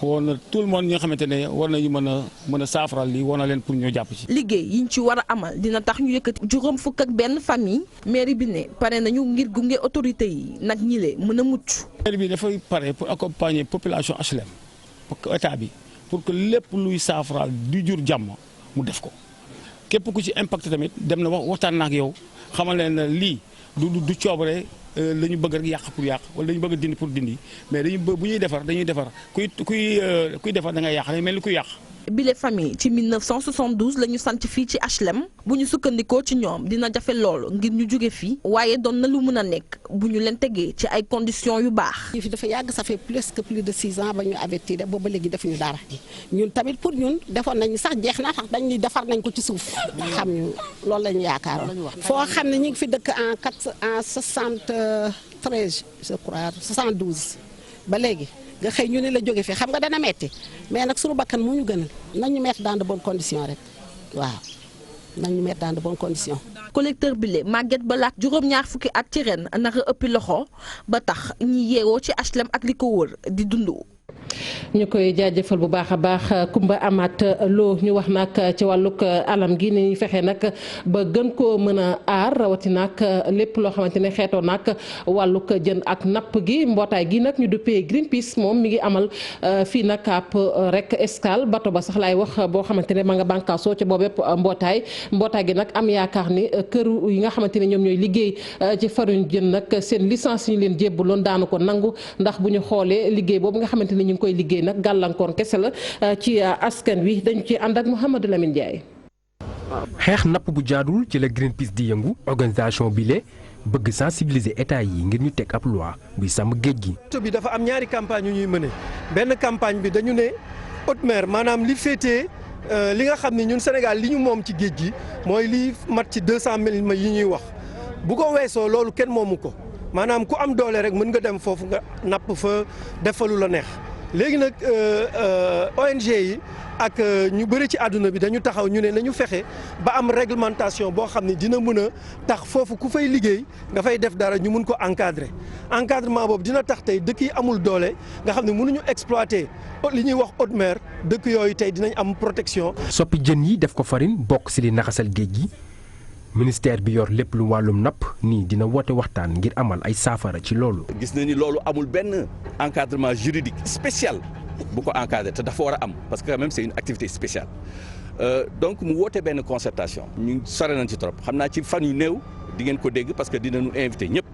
woo na tout le monde ñi nga xamante ne war nañu mën a saafaral lii woo na leen pour ñu jàpp ci. liggéey yiñ ci war a amal dina tax ñu yëkkati juróom fukk ak benn famille mairie bi ne pare nañu ngir gunge autorité yi nag ñi le mën a mucc. mairie bi dafay pare pour accompagner population HLM pour que état bi pour que lépp luy saafaral du jur jàmm. mu def ko képp ku ci impacté tamit dem na waxtaan na ak yow xamal leen ne lii du coobare la ñu bëgg rek yàq pour yàq wala dañu bëgg dindi pour dindi mais bu ñuy defar dañuy defar kuy defar da ngay yàq dañu mel ni kuy yàq. bile famille ci 1972 la ñu sant fii ci HLM bu ñu sukkandikoo ci ñoom dina jafe loolu ngir ñu jóge fii waaye doon na lu mën a nekk bu ñu leen tegee ci ay conditions yu baax. fi dafa yàgg ça fait plus de 6 ans ba ñu avertir booba léegi defuñu dara ñun tamit pour ñun defoon nañu sax jeex na sax dañuy defar nañ ko ci suuf xam ñu loolu la ñu yaakaaroon. foo xam ne ñu ngi fi dëkk en 73 je crois 72 ba léegi. nga xëy ñu ne la jóge fi xam nga dana metti mais nag suñu bakkan moo ñu gënal nañu mettre dans de bonnes conditions rek waaw nañu mettre dans de bonnes conditions. collecteur bi le Maguette ba laat juróom-ñaar fukki at ci ren naka ëppi loxo ba tax ñi yeewoo ci HLM ak li ko wër di dund. ñu koy jaajëfal bu baax a baax Kumba Amat Lo ñu wax nag ci wàllug alam gi ni ñuy fexe nag ba gën koo mën a aar rawatina ak lépp loo xamante ne xeetoo nag wàllug jën ak napp gi mbootaay gi nag ñu duppee Greenpeace moom mi ngi amal fii nag ab rek escale bato ba sax laay wax boo xamante ne ma nga bànkaasoo ci boobu yëpp mbootaay gi nag am yaakaar ni këru yi nga xamante ne ñoom ñooy liggéey ci faruñ jën nag seen licence yi ñu leen jébbaloon daanu ko nangu ndax bu ñu xoolee liggéey boobu nga xamante ne ñu ngi koy liggéey nag gàllankoor kese la ci askan wi dañu ci ànd ak Mouhamadou Lamine Ndiaye. xeex napp bu jaadul ci la Greenpeace di yëngu organisation bi le bëgg sensibiliser état yi ngir ñu teg ab loi buy sàmm géej gi. bi dafa am ñaari campagne yu ñuy mëne benn campagne bi dañu ne haute mer maanaam li féetee li nga xam ne ñun Sénégal li ñu moom ci géej gi mooy li mat ci 200 000 yi ñuy wax bu ko weesoo loolu kenn moomu ko maanaam ku am doole rek mën nga dem foofu nga napp fa defalu la neex. léegi nag ONG yi ak ñu bëri ci àdduna bi dañu taxaw ñu ne nañu fexe ba am réglementation boo xam ne dina mën a tax foofu ku fay liggéey nga fay def dara ñu mun ko encadrer encadrement boobu dina tax tey dëkk yi amul doole nga xam ne mënuñu exploiter li ñuy wax haute mer dëkk yooyu tey dinañ am protection. soppi jën yi def ko farine bokk ci li naxasal géej gi ministère bi yor lépp lu wàllum napp nii dina woote waxtaan ngir amal ay saafara ci loolu. gis na ni loolu amul benn encadrement juridique spécial bu ko encadré te dafa war a am parce que quand même c'est une activité spéciale donc mu woote benn concertation ñu sore nañ ci trop xam naa ci fan yu néew di ngeen ko dégg parce que dinañu invité ñëpp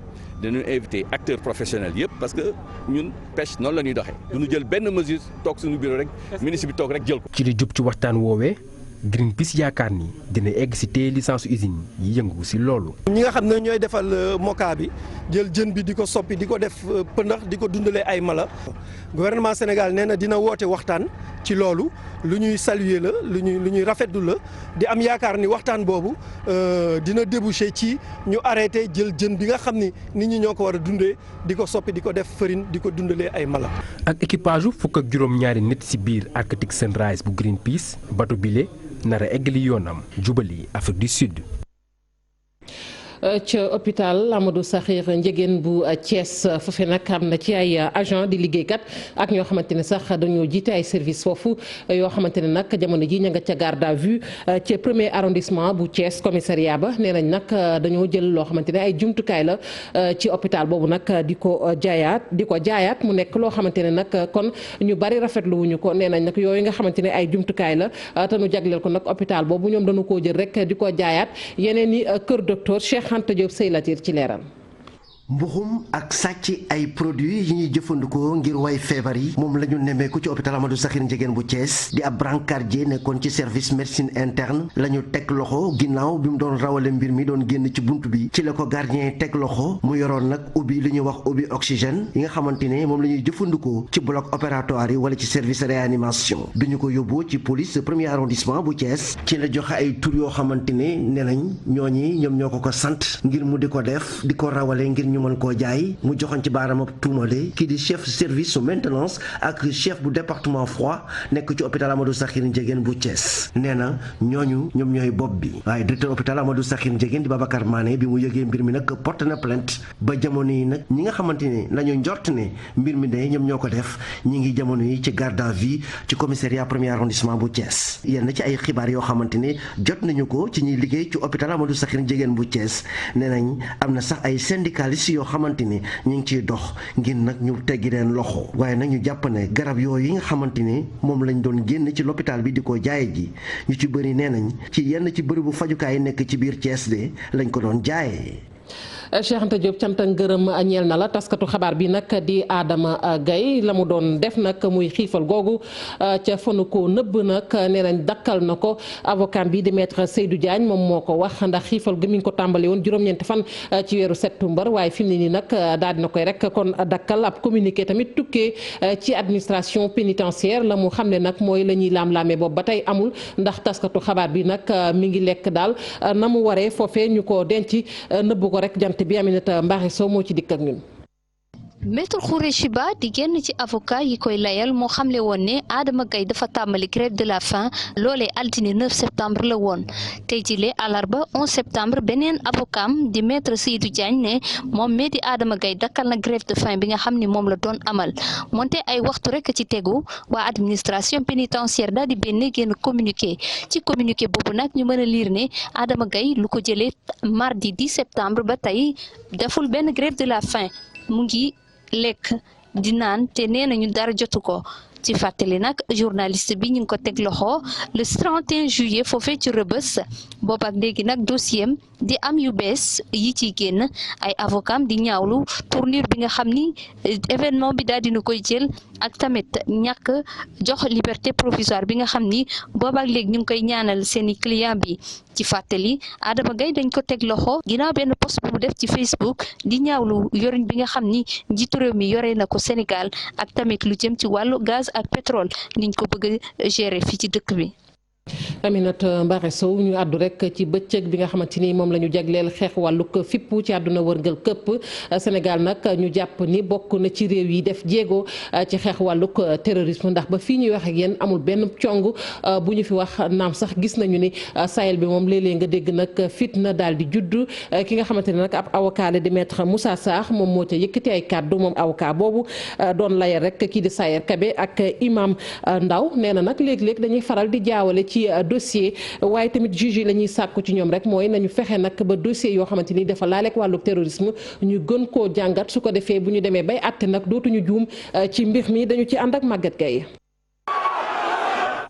dinañu invité acteurs professionnels yëpp parce que ñun pêche noonu la ñuy doxee du ñu jël benn mesure toog suñu bureau rek ministre bi toog rek jël ko. ci li jub ci waxtaan woowee. Greenpeace yaakaar ni dina egg ci téye licence usine yi yëngu ci loolu. ñi nga xam ne ñooy defal moka bi jël jën bi di ko soppi di ko def pëndax di ko dundalee ay mala gouvernement Sénégal nee na dina woote waxtaan ci loolu lu ñuy saluer la lu ñuy rafetlu la di am yaakaar ni waxtaan boobu dina déboucher ci ñu arrêté jël jën bi nga xam ni nit ñi ñoo ko war a dundee di ko soppi di ko def farine di ko dundalee ay mala. ak équipage yu fukk ak juróom-ñaari nit ci biir Arctic Sunrise bu Greenpeace bato bile. nara eggali yoonam jubali Afrique du Sud. ca hôpital Amadou Sakhir Ndiéguène bu Thiès foofu nag am na ci ay agent di liggéeykat ak ñoo xamante ne sax dañoo jiite ay service foofu yoo xamante ne nag jamono ji ña nga ca garde à vue ci premier arrondissement bu Thiès commissariat ba nee nañ nag dañoo jël loo xamante ne ay jumtukaay la ci hôpital boobu nag di ko jaayaat mu nekk loo xamante ne nag kon ñu bari rafetlu wuñu ko nee nañ nag yooyu nga xamante ne ay jumtukaay la te nu jagleel ko nag hôpital boobu ñoom dañu koo jël rek di ko jaayaat yeneen ni kër docteur Cheikh Anta Diop Sey Latir ci leeral. mbuxum ak sàcc ay produits yi ñuy jëfandikoo ngir way feebar yi moom la ñu nemmeeku ci hôpital Amadou Sakhir Ndiéguène bu Thiès di ab brancardier nekkoon ci service médecine interne la ñu teg loxo ginnaaw bi mu doon rawale mbir mi doon génn ci bunt bi ci la ko gardien teg loxo mu yoroon nag ubbi li ñuy wax ubbi oxygène yi nga xamante ne moom la ñuy jëfandikoo ci bloc opératoire yi wala ci service réanimation bi ñu ko yóbbu ci police premier arrondissement bu Thiès ci la joxe ay tur yoo xamante ne nee nañ ñooñi ñoom ñoo ko sant ngir mu di ko def di ko rawale ngir mën koo jaay mu joxoon ci baaraam ab tuumale kii di chef service su maintenance ak chef bu département froid nekk ci hôpital Amadou Sakhir Ndiéguène bu Thiès nee na ñooñu ñoom ñooy bopp bi waaye directeur hôpital Amadou Sakhir Ndiéguène di Babacar Mané bi mu yëgee mbir mi nag porte na plainte ba jamono yi nag ñi nga xamante ne la ñu njort ne mbir mi de ñoom ñoo ko def ñi ngi jamono yi ci garde à vue ci commissariat premier arrondissement bu Thiès yenn ci ay xibaar yoo xamante ne jot nañu ko ci ñuy liggéey ci hôpital Amadou Sakhir Ndiéguène bu Thiès nee nañ am na sax ay syndicalistes yoo xamante ni ñu ngi ciy dox ngir nag ñu teggi leen loxo waaye nag ñu jàpp ne garab yooyu yi nga xamante ni moom lañ doon génn ci l'hôpital bi di ko jaaye ji ñu ci bëri nee nañ ci yenn ci bërëbu fajukaay yi nekk ci biir Thiès de lañ ko doon jaayee. Cheikh Anta Diop cant ak ngërëm ñeel na la taskatu xabaar bi nag di Adama Gaye la mu doon def nag muy xiifal googu ca fanu ko nëbb nag nee nañ dakkal na ko avocat bi di maître Seydou Diagne moom moo ko wax ndax xiifal gi mi ngi ko tàmbali woon juróom-ñeenti fan ci weeru septembre waaye fi mu ne nii nag daal dina koy rek kon dakkal ab communiqué tamit tukkee ci administration pénitentiaire la mu xam ne nag mooy la ñuy laam-laamee boobu ba tey amul ndax taskatu xabaar bi nag mi ngi lekk daal na mu waree foofee ñu ko denc nëbb ko rek jant bi Aminata Mbaxe Sow moo ci dikk ak ñun. Maître Khoureyssi Ba di génn ci avocat yi koy layal moo xamle woon ne Adama Gaye dafa tàmbali grève de la faim loolee altine 9 septembre la woon tey jile àllarba 11 septembre beneen avocat di maître Seydou Diagne ne moom mee di Adama Gaye dakkal na grève de faim bi nga xam ni moom la doon amal moonte ay waxtu rek ci tegu waa administration pénitentiaire daal di benn génn communiqué ci communiqué boobu nag ñu mën a lire ne Adama Gaye lu ko jëlee mardi 10 septembre ba tey deful benn grève de la faim mu ngi lekk di naan te nee nañu dara jotu ko ci fàttali nag journaliste bi ñu ngi ko teg loxo le 31 juillet foofee ci Rebeuss boobu ak léegi nag dossier am di am yu bees yi ciy génn ay avocat di ñaawlu tournure bi nga xam ni événement bi daal dina koy jël ak tamit ñàkk jox liberté provisoire bi nga xam ni boobu ak léegi ñu ngi koy ñaanal seeni client bi ci fàttali Adama Gaye dañ ko teg loxo ginnaaw benn post bu mu def ci Facebook di ñaawlu yorin bi nga xam ni njiitu réew mi yore na ko Sénégal ak tamit lu jëm ci wàllu gaz ak pétrole niñ ko bëgg a gérer fii ci dëkk bi. Aminata Mbaxe Sow ñu àddu rek ci bëccëg bi nga xamante ni moom la ñu jagleel xeex wàllug fippu ci àdduna wërngal këpp Sénégal nag ñu jàpp ni bokk na ci réew yi def jéego ci xeex wàllug terrorisme ndax ba fii ñuy wax ak yéen amul benn cong bu ñu fi wax naam sax gis nañu ni Sahel bi moom léeg-léeg nga dégg nag fitna daal di judd ki nga xamante ne nag ab avocat la di maître Moussa Sarr moom moo ca yëkkati ay kàddu moom avocat boobu doon layal rek kii di Sayer Kabe ak imam Ndaw nee na nag léeg-léeg dañuy faral di jaawale ci dossier waaye tamit juge yi la ñuy sàkku ci ñoom rek mooy nañu fexe nag ba dossier yoo xamante ni dafa laaleeg wàllu terrorisme ñu gën koo jàngat su ko defee bu ñu demee bay àtte nag dootuñu juum ci mbir mi dañu ci ànd ak Maguette Gaye.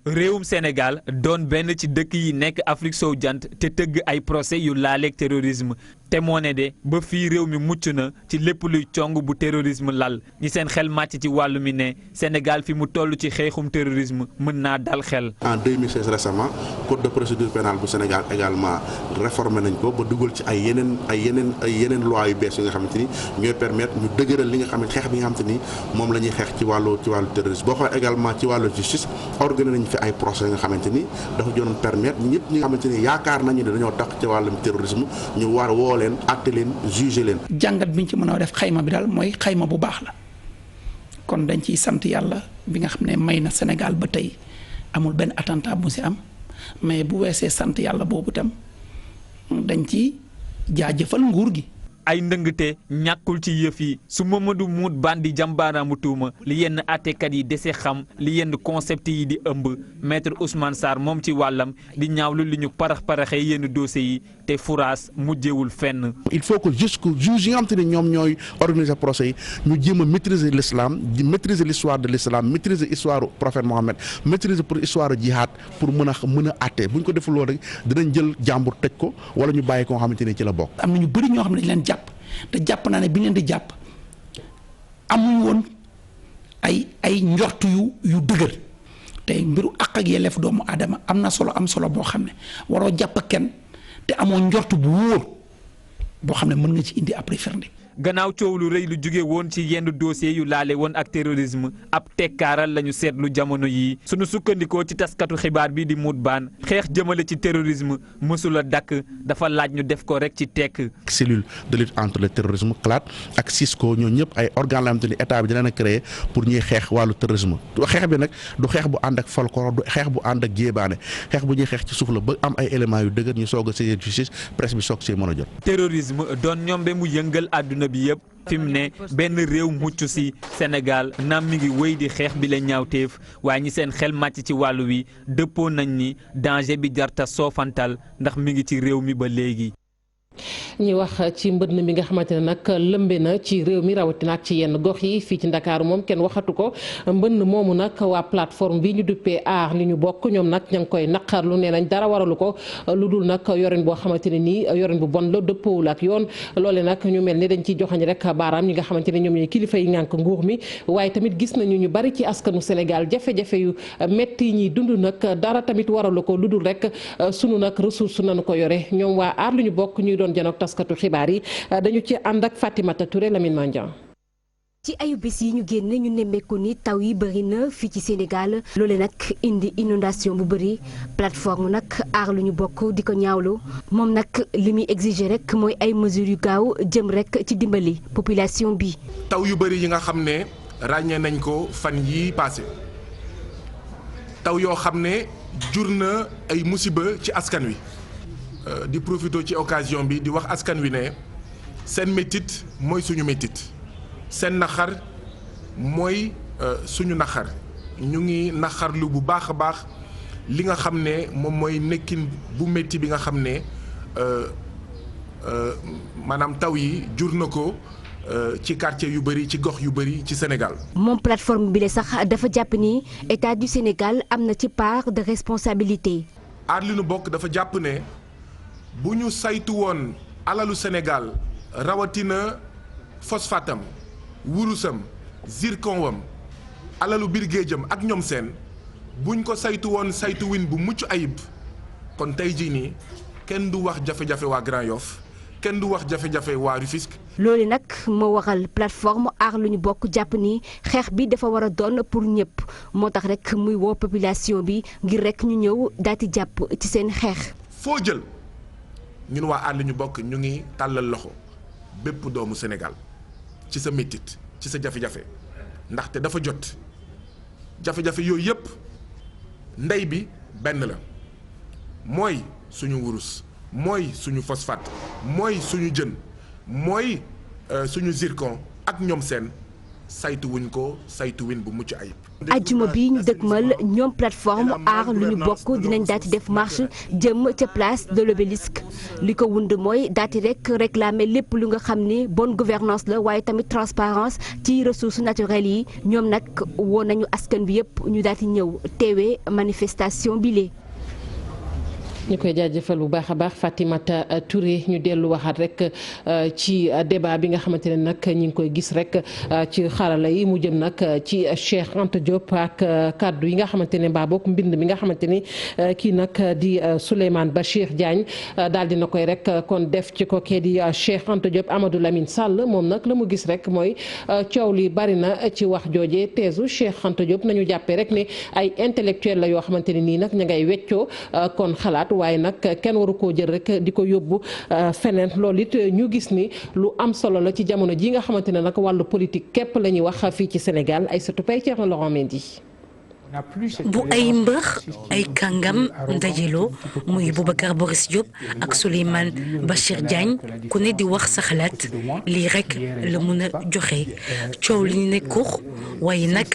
réewum Sénégal doon benn ci dëkk yi nekk Afrique sowu jant te tëgg ay procès yu laaleeg terrorisme te moo ne de ba fii réew mi mucc na ci lépp luy cong bu terrorisme lal ñi seen xel màcc ci wàllu mi ne Sénégal fi mu toll ci xeexum terrorisme mën naa dal xel. En 2016 récemment code de procédure pénale bu Sénégal également réformé nañ ko ba dugal ci ay yeneen loi yu bees yi nga xamante ni ñooy permettre ñu dëgëral li nga xam ne xeex bi nga xamante ni moom la ñuy xeex ci wàllu terrorisme boo xoolee également ci wàllu justice organisé nañ fi ay procès yi nga xamante ni dafa doon permettre ñëpp ñi nga xamante ni yaakaar nañu ne dañoo tax ci wàllum terrorisme ñu war woo leen àtte leen juger leen. jàngat bi ñu ci mën a def xayma bi daal mooy xayma bu baax la kon dañ ciy sant yàlla bi nga xam ne may na Sénégal ba tey amul benn attentat bu si am mais bu weesee sant yàlla boobu tam dañ ci jaajëfal nguur gi. ay ndëngte ñàkkul ci yëf yi su Mamadou Mout Bandi jàmbaaraamu tuuma li yenn àttekat yi dese xam li yenn concept yi di ëmb maître Ousmane Sarr moom ci wàllam di ñaawlu li ñu parax-paraxee yenn dossiers yi te furaas mujjewul fenn. il faut que jusqu'au juge yi nga xam te ne ñoom ñooy organiser procès yi ñu jéem a maîtriser l'islam di maîtriser l'histoire de l'islam maîtriser histoire prophète Mohammed maîtriser pour histoire jihad pour mën a àtte bu ñu ko deful loolu rek dinañ jël jàmbur tëj ko wala ñu bàyyi ko nga xamante ne ci la bokk. am na ñu bëri ñoo xam ne dañ leen jàpp te jàpp naa ne bi leen di jàpp amuñ woon ay njortu yu dëgër te mbiru àq ak yelleef doomu aadama am na solo boo xam ne waroo jàpp kenn te amoo njortu bu wóor boo xam ne mën nga ci indi après firnde. gannaaw coow lu rëy lu jóge woon ci yenn dossiers yu laale woon ak terrorisme ab tekkaaral lañu seetlu jamono yii sunu sukkandikoo ci taskatu xibaar bi di Mout Bane xeex jëmale ci terrorisme mësula dakk dafa laaj ñu def ko rek ci tekk. cellule de lutte entre le terrorisme CLAT ak Cisco ñoo ñëpp ay organes la am te ni état bi dina na créer pour ñuy xeex wàllu terrorisme xeex bi nag du xeex bu ànd ak folklore du xeex bu ànd ak jéebaane xeex bu ñuy xeex ci suuf la ba am ay éléments yu dëgër ñu soog a saisir justice presse bi soog see mën a jot. terrorisme doon ñombe mu yëngal àdduna bi yëpp fi mu ne benn réew mucc si Sénégal naam mi ngi wéy di xeex bi la ñaawteef waaye ñi seen xel màcc ci wàllu wi dëppoo nañ ni danger bi jarta soofantal ndax mi ngi ci réew mi ba léegi. ñuy wax ci mbënn mi nga xamante ne nag lëmbe na ci réew mi rawatina ak ci yenn gox yi fii ci Ndakaaru moom kenn waxatu ko mbënn moomu nag waa plateforme bi ñu duppee aar li ñu bokk ñoom nag ña ngi koy naqarlu nee nañ dara waralu ko lu dul nag yorin boo xamante ne nii yorin bu bon la dëppoowul ak yoon loole nag ñu mel ni dañ ciy joxañ rek baaraam ñi nga xamante ne ñoom ñooy kilifa yi ngànk nguur mi waaye tamit gis nañu ñu bari ci askanu Sénégal jafe-jafe yu metti yi ñuy dund nag dara tamit waralu ko lu dul rek sunu nag ressource nañu ko yore ñoom waa aar li ñu bokk ñuy doon janook taskatu xibaar yi dañu ci ànd ak Fatimata Touré Lamine Mandian. ci ayu bés yi ñu génn ñu nemmeeku ni taw yi bëri na fii ci Sénégal loole nag indi inondation bu bëri plateforme nag aar lu ñu bokk di ko ñaawlu moom nag li muy exiger rek mooy ay mesures yu gaaw jëm rek ci dimbali population bi. taw yu bëri yi nga xam ne ràññee nañ ko fan yi passé taw yoo xam ne jur na ay musiba ci askan wi. di profité ci occasion bi di wax askan wi ne seen métit mooy suñu métit seen naxar mooy suñu naxar ñu ngi naxarlu bu baax a baax li nga xam ne moom mooy nekkin bu métti bi nga xam ne maanaam taw yi jur na ko ci quartier yu bëri ci gox yu bëri ci Sénégal. moom plateforme bi la sax dafa jàpp ni état du Sénégal am na ci part de responsabilité. aar li nu bokk dafa jàpp ne. bu ñu saytu woon alalu Sénégal rawatina phosphatam wurusam zirconwam alalu biir géejam ak ñoom seen buñ ko saytu woon saytu win bu mucc ayib kon tey jii nii kenn du wax jafe-jafe waa Grand Yoff kenn du wax jafe-jafe waa Rufisque. loolu nag moo waral plateforme aar lu ñu bokk jàpp ni xeex bi dafa war a doon pour ñëpp moo tax rek muy woo population bi ngir rek ñu ñëw daal di jàpp ci seen xeex. foo jël. ñun waa aar li ñu bokk ñu ngi tàllal loxo bépp doomu Sénégal ci sa métit ci sa jafe-jafe ndaxte dafa jot jafe-jafe yooyu yëpp ndey bi benn la mooy suñu wurus mooy suñu phosphate mooy suñu jën mooy suñu zircon ak ñoom seen saytu wuñ ko saytu win bu mucc ayib. ajjuma bi ñu dëgmal ñoom plateforme aar lu ñu bokk dinañ daati def marche jëm ca place de l'obélisque li ko wund mooy daati rek réclamer lépp lu nga xam ni bonne gouvernance la waaye tamit transparence ci ressources naturelles yi ñoom nag woo nañu askan bi yëpp ñu daati ñëw teewee manifestation bi lee ñu koy jaajëfal bu baax a baax Fatimata Touré ñu dellu waxaat rek ci débat bi nga xamante ne nag ñi ngi koy gis rek ci xarala yi mu jëm nag ci Cheikh Anta Diop ak kaddu yi nga xamante ne mbaa bokk mbind mi nga xamante ni kii nag di Souleymane Bachir Diagne daal dina koy rek kon def ci ko kee di Cheikh Anta Diop Amadou Lamine Sall moom nag la mu gis rek mooy coow li bari na ci wax jooje teesu Cheikh Anta Diop nañu jàppee rek ne ay intellectuel la yoo xamante ne nii nag ña ngay weccoo kon xalaat waaye nag kenn waru koo jël rek di ko yóbbu feneen loolu it ñu gis ni lu am solo la ci jamono ji nga xamante ne nag wàllu politique képp la ñuy wax fii ci Sénégal Aïssatou Paye Thierno Laurent Mendy. bu ay mbër ay kàngam ndajeloo muy Boubacar Boris Diop ak Souleymane Bachir Diagne ku ne di wax sa xalaat lii rek la mun a joxe coow li ñu ne kur waaye nag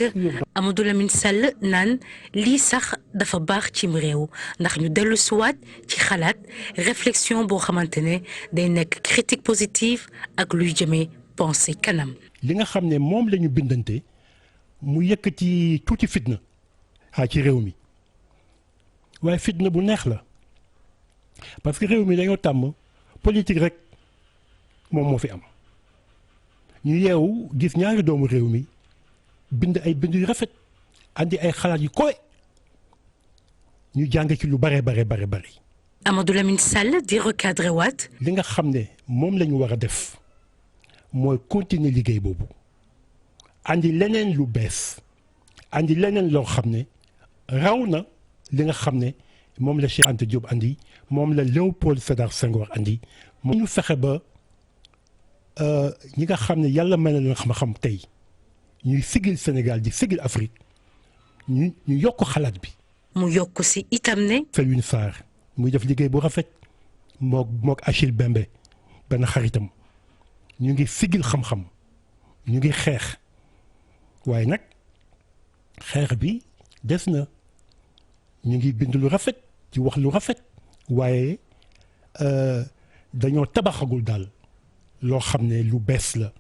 Amadou Lamine Sall naan lii sax dafa baax cim réew ndax ñu dellu siwaat ci xalaat réflexion boo xamante ne day nekk critique positive ak luy jëmee pensée kanam. li nga xam ne moom la ñu bindante mu yëkkati tuuti fitna ci réew mi waaye fitna bu neex la parce que réew mi dañoo tàmm politique rek moom moo fi am ñu yeewu gis ñaari doomu réew mi bind ay bind yu rafet andi ay xalaat yu kowe ñu jàng ci lu bare. Amadou Lamine Sall di recadré waat. li nga xam ne moom la ñu war a def mooy continuer liggéey boobu andi leneen lu bees andi leneen loo xam ne raw na li nga xam ne moom la Cheikh Anta Diop andi moom la Léopold Sédar Senghor andi moom ñu fexe ba ñi nga xam ne yàlla may na leen xam-xam tey ñuy sigil Sénégal di sigil Afrique ñu yokk xalaat bi. mu yokk si itam ne. Felwine Sarr muy def liggéey bu rafet mook Achille Bembe benn xaritam ñu ngi sigil xam-xam ñu ngi xeex waaye nag xeex bi des na ñu ngi bind lu rafet ci wax lu rafet waaye dañoo tabaxagul daal loo xam ne lu bees la.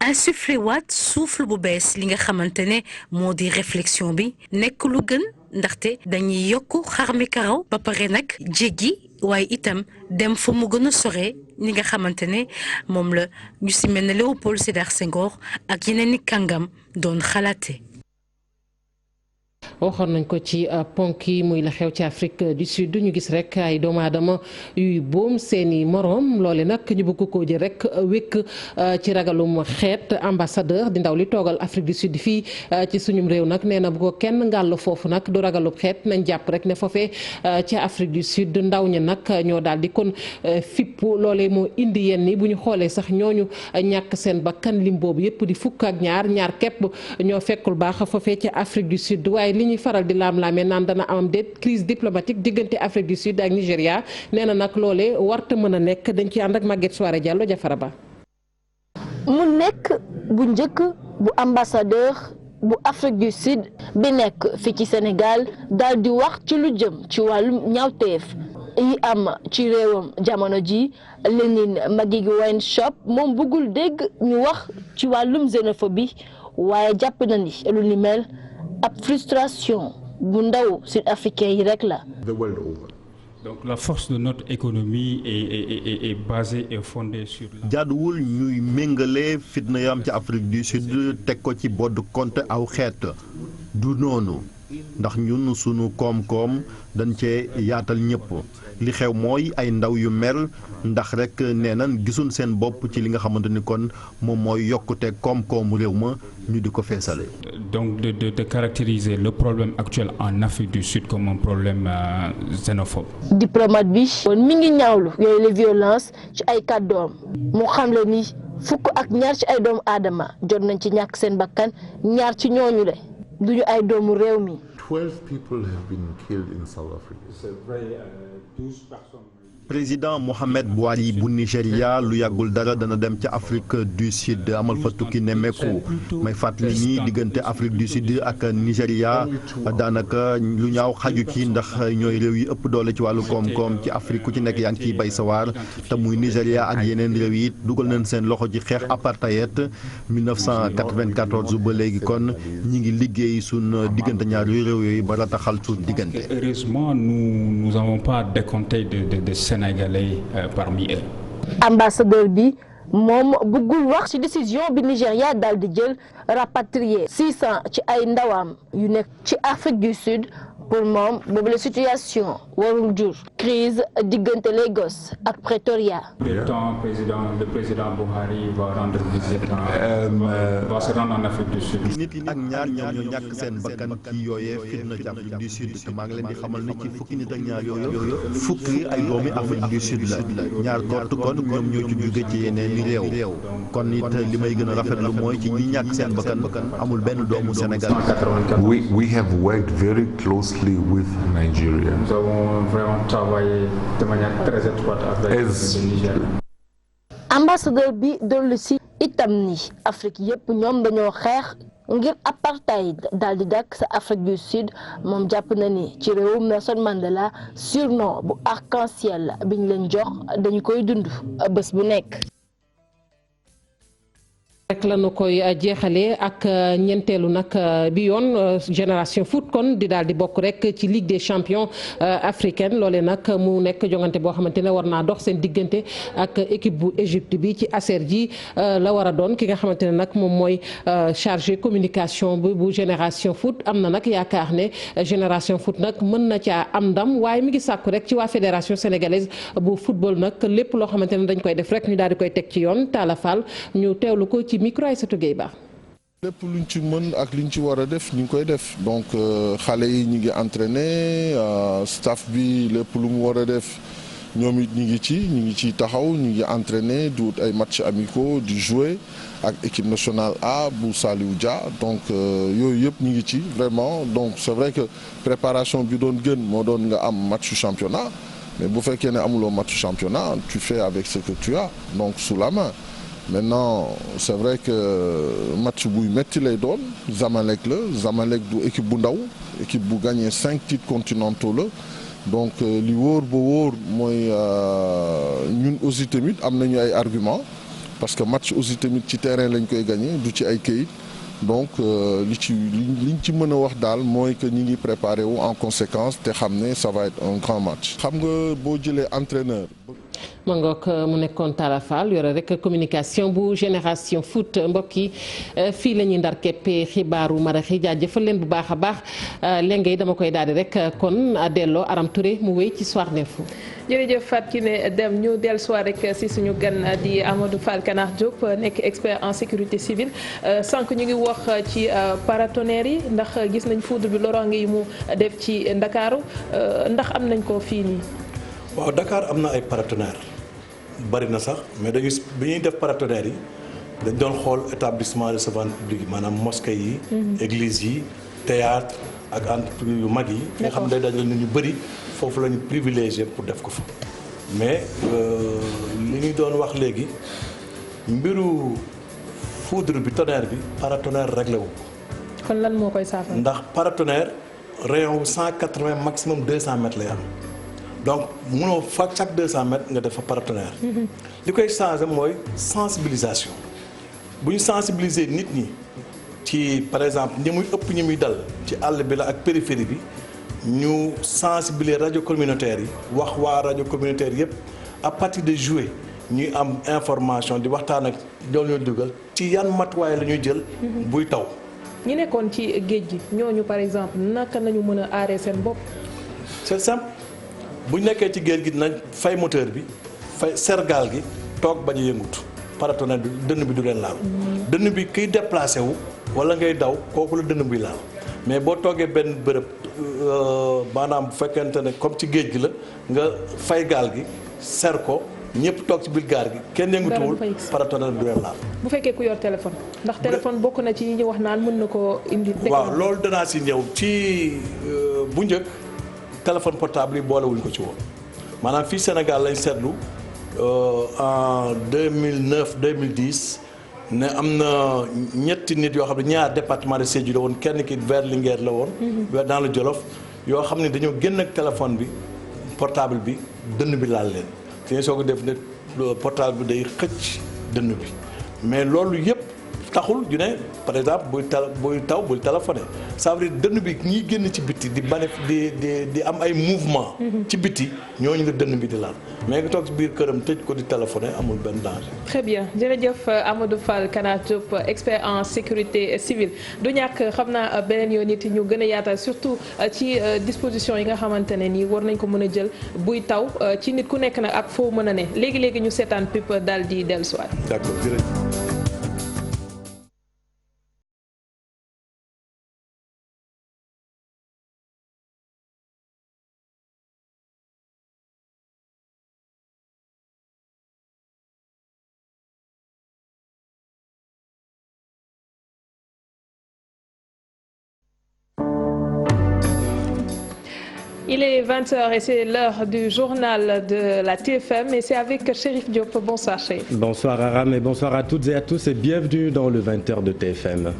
insufflé waat souffle bu bees li nga xamante ne moo di réflexion bi nekk lu gën ndaxte dañuy yokk xar mi karaw ba pare nag jéggi waaye itam dem fa mu gën a sore ni nga xamante ne moom la ñu si mel ne Léopold Sédar Senghor ak yeneen i kàngam doon xalaate. waxoon nañ ko ci ponk yi muy la xew ci Afrique du Sud ñu gis rek ay doomu aadama yuy boom seeni moroom loole nag ñu bëgg koo jël rek wékk ci ragalum xeet ambassadeur di ndaw li toogal Afrique du Sud fii ci suñum réew nag nee na bu ko kenn ngàll foofu nag du ragalum xeet nañ jàpp rek ne foofee ci Afrique du Sud ndaw ñi nag ñoo daal di kon fippu loolee moo indi yenn ni bu ñu xoolee sax ñooñu ñàkk seen bakkan lim boobu yëpp di fukk ak ñaar képp ñoo fekkul baax foofee ci Afrique du Sud waaye li ñuy faral di laam-laamee naan dana am déet crise diplomatique diggante Afrique du Sud ak Nigéria nee na nag loolee warta mën a nekk dañ ci ànd ak Maguette Soirée Diallo Jafara Ba. mu nekk bu njëkk bu ambassadeur bu Afrique du Sud bi nekk fii ci Sénégal daal di wax ci lu jëm ci wàllum ñaawteef yi am ci réewam jamono ji Lénine Magigi Wine Shop moom bëggul dégg ñu wax ci wàllum xénophobie waaye jàpp na ni lu ni mel ab frustration bu ndaw sud-africain yi rek la. Donc la force de notre économie est basée et fondée sur la. jaaduwul ñuy méngale fitna yam ci Afrique du Sud teg ko ci bodd compte aw xeet du noonu ndax ñun sunu koom-koom dañ cee yaatal ñëpp li xew mooy ay ndaw yu mer ndax rek nee nan gisul seen bopp ci li nga xamante ni kon moom mooy yokkute koom-koomu réew ma ñu di ko feesale. Donc de caractériser le problème actuel en Afrique du Sud comme un problème xénophobe. diplomate bi mi ngi ñaawlu yooyu les violences ci ay kàddoom mu xamle ni fukk ak ñaar ci ay doomu aadama jot nañ ci ñàkk seen bakkan ñaar ci ñooñu le duñu ay doomu réew mi. 12 people have been killed in South Africa. président Mohamed Buhari bu Nigéria lu yàggul dara dana dem ca Afrique du Sud amal fa tukki nemmeeku may fàttali ni diggante Afrique du Sud ak Nigéria daanaka lu ñaaw xaju ci ndax ñooy réew yi ëpp doole ci wàllu koom-koom ci Afrique ku ci nekk yaa ngi ciy bay sawar te muy Nigéria ak yeneen réew yi dugal nañ seen loxo ci xeex apartheid 1994 ba léegi kon ñi ngi liggéey suñ diggante ñaari réew yooyu ba rataxal suñ diggante. Heureusement nous avons pas décompté de Sénégalais parmi eux. ambassadeur bi moom bëggul wax ci décision bi Nigéria daal di jël rapatrier 600 ci ay ndawam yu nekk ci Afrique du Sud pour moom boobu la situation warul jur crise diggante Lagos ak Pretoria. Le président Buhari va rendre visite va se rendre en Afrique du Sud. nit ak ñaar ñoom ñoo ñàkk seen bakkan ci yooyee fitna ci Afrique du Sud te maa ngi leen di xamal ne ci fukki nit ak ñaar yooyu fukki ay doomi Afrique du Sud la ñaar kott kon ñoom ñoo ci jóge ci yeneen i réew kon it li may gën a rafetlu mooy ci ñi ñàkk seen bakkan amul benn doomu Sénégal. We have worked very closely with Nigeria. Nous avons vraiment travaillé de manière très étroite avec le Niger. ambassadeur bi dollu si itam ni Afrique yépp ñoom dañoo xeex ngir apartheid daal di dakk sa Afrique du Sud moom jàpp na ni ci réewum Nelson Mandela surnom bu arc-en-ciel biñ leen jox dañu koy dund bés bu nekk. rek la ñu koy jeexalee ak ñeenteelu nag bi yoon génération foot kon di daal di bokk rek ci Ligue des champions africaine loolee nag mu nekk jongante boo xamante ne war naa dox seen diggante ak équipe bu Égypte bi ci ASER ji la war a doon ki nga xamante ne nag moom mooy chargé communication bu génération foot am na nag yaakaar ne génération foot nag mën na caa am ndam waaye mi ngi sàkku rek ci waa fédération sénégalaise bu football nag lépp loo xamante ne dañ koy def rek ñu daal di koy teg ci yoon Talla Fall ñu teewlu ko ci micro Aïssatou Gueye Ba. lépp luñ ci mën ak liñ ci war a def ñu ngi koy def donc xale yi ñu ngi entraîné staff bi lépp lu mu war a def ñoom it ñu ngi ci taxaw ñu ngi entraîné di wut ay matchs amicaux di jouer ak équipe nationale A bu Saliou Dia donc yooyu yëpp ñu ngi ci vraiment donc c'est vrai que préparation bi doon gën moo doon nga am matchu championnat mais bu fekkee ne amuloo matchu championnat tu fais avec ce que tu as donc sous la main. Maintenant c'est vrai que match buy metti lay doon Zamalek la Zamalek du équipe bu ndaw équipe bu gagné 5 titres continentaux la donc li wóor ba wóor mooy ñun aussi tamit am nañu ay arguments parce que match aussi tamit ci terrain lañ koy gagné du ci ay kayit donc liñ ci mën a wax daal mooy que ñi ngi préparé wu en conséquence te xam ne ça va être un grand match. xam nga boo jëlee entraîneur. ma ngoog mu nekkoon Talla Fall yore rek communication bu génération foot mbokk yi fii la ñuy ndar keppe xibaaru maraxi jaajëfal leen bu baax a baax léegi dama koy daal di rek kon delloo Aram Touré mu wéy ci Soir d'info. jërëjëf Fatou Kiné Deme ñu dellu soir rek si suñu gan di Amadou Fall Canar Diop nekk expert en sécurité civile sànq ñu ngi wax ci paratonnerres yi ndax gis nañ foudre bi loraange yi mu def ci Ndakaaru ndax am nañ ko fii nii. waaw Dakar am na ay paratonnerres bari na sax mais bi ñuy def paratonnerres yi dañ doon xool établissement recevant public yi maanaam mosquée yi. église yi théâtre ak entreprise yu mag yi. nga xam ne dajale nit ñu bëri foofu la ñu privilégié pour def ko fa. mais li ñu doon wax léegi mbiru foudre bi tonnerre bi paratonnerre réglé wu ko. kon lan moo koy saafara. ndax paratonnerre rayon wu 180 maximum 200 mètres lay am. donc mënoo fa chaque 200 mètres nga def fa paratonnerre. li koy changé mooy sensibilisation bu ñu sensibiliser nit ñi ci par exemple ñi muy ëpp ñi muy dal ci àll bi la ak périphérie bi ñu sensibiliser rajo communautaire yi wax waa rajo communautaire yëpp à partir de juillet ñuy am information di waxtaan ak ñoo ñoo dugal ci yan matuwaay la ñuy jël. buy taw. ñi nekkoon ci géej gi ñooñu par exemple naka nañu mën a aaree seen bopp. c'est simple. bu ñu nekkee ci géej gi dinañ fay moteur bi fay sergal gi toog bañ a yëngutu paratonnerre bi dënn bi du leen laal. dënn bi kiy déplacé wu wala ngay daw kooku la dënn buy laal mais boo toogee benn bërëb maanaam bu fekkente ne comme ci géej gi la nga fay gaal gi ser ko ñëpp toog ci biir gaal gi kenn yëngutuwul paratonnerre bi du leen laal. bu fekkee ku yor téléphone. ndax téléphone bokk na ci yi ñu wax naan mën na koo indi. waaw loolu danaa si ñëw ci bu njëkk. téléphone portable yi boolewuñ ko ci woon maanaam fii Sénégal lañ seetlu en 2009 2010 ne am na ñetti nit yoo xam ne ñaar département de Sédhiou la woon kenn ki vers Linguère la woon. dans le Jolof yoo xam ne dañoo génn ak téléphone bi portable bi dënn bi laal leen te soo ko def ne portable bi day xëcc dënn bi mais loolu yëpp taxul ñu ne par exemple buy taw bul téléphoné ça veut dire dënn bi ñiy génn ci bitti di am ay mouvement ci bitti ñooñu nga dënn bi di laal mais nga toog ci biir këram tëj ko di téléphoné amul benn danger. très bien jërëjëf Amadou Fall Canard Diop expert en sécurité civile du ñàkk xam naa beneen yoon nit ñu gën a yaatal surtout ci disposition yi nga xamante ne nii war nañ ko mën a jël buy taw ci nit ku nekk nag ak foo mën a ne léegi ñu seetaan pip daal di dellusiwaat. d'accord jërëjëf. Il est 20h et c'est l'heure du journal de la TFM et c'est avec Chérif Diop. Bonsoir Chérif. Bonsoir Aram et bonsoir à toutes et à tous et bienvenue dans le 20h de TFM.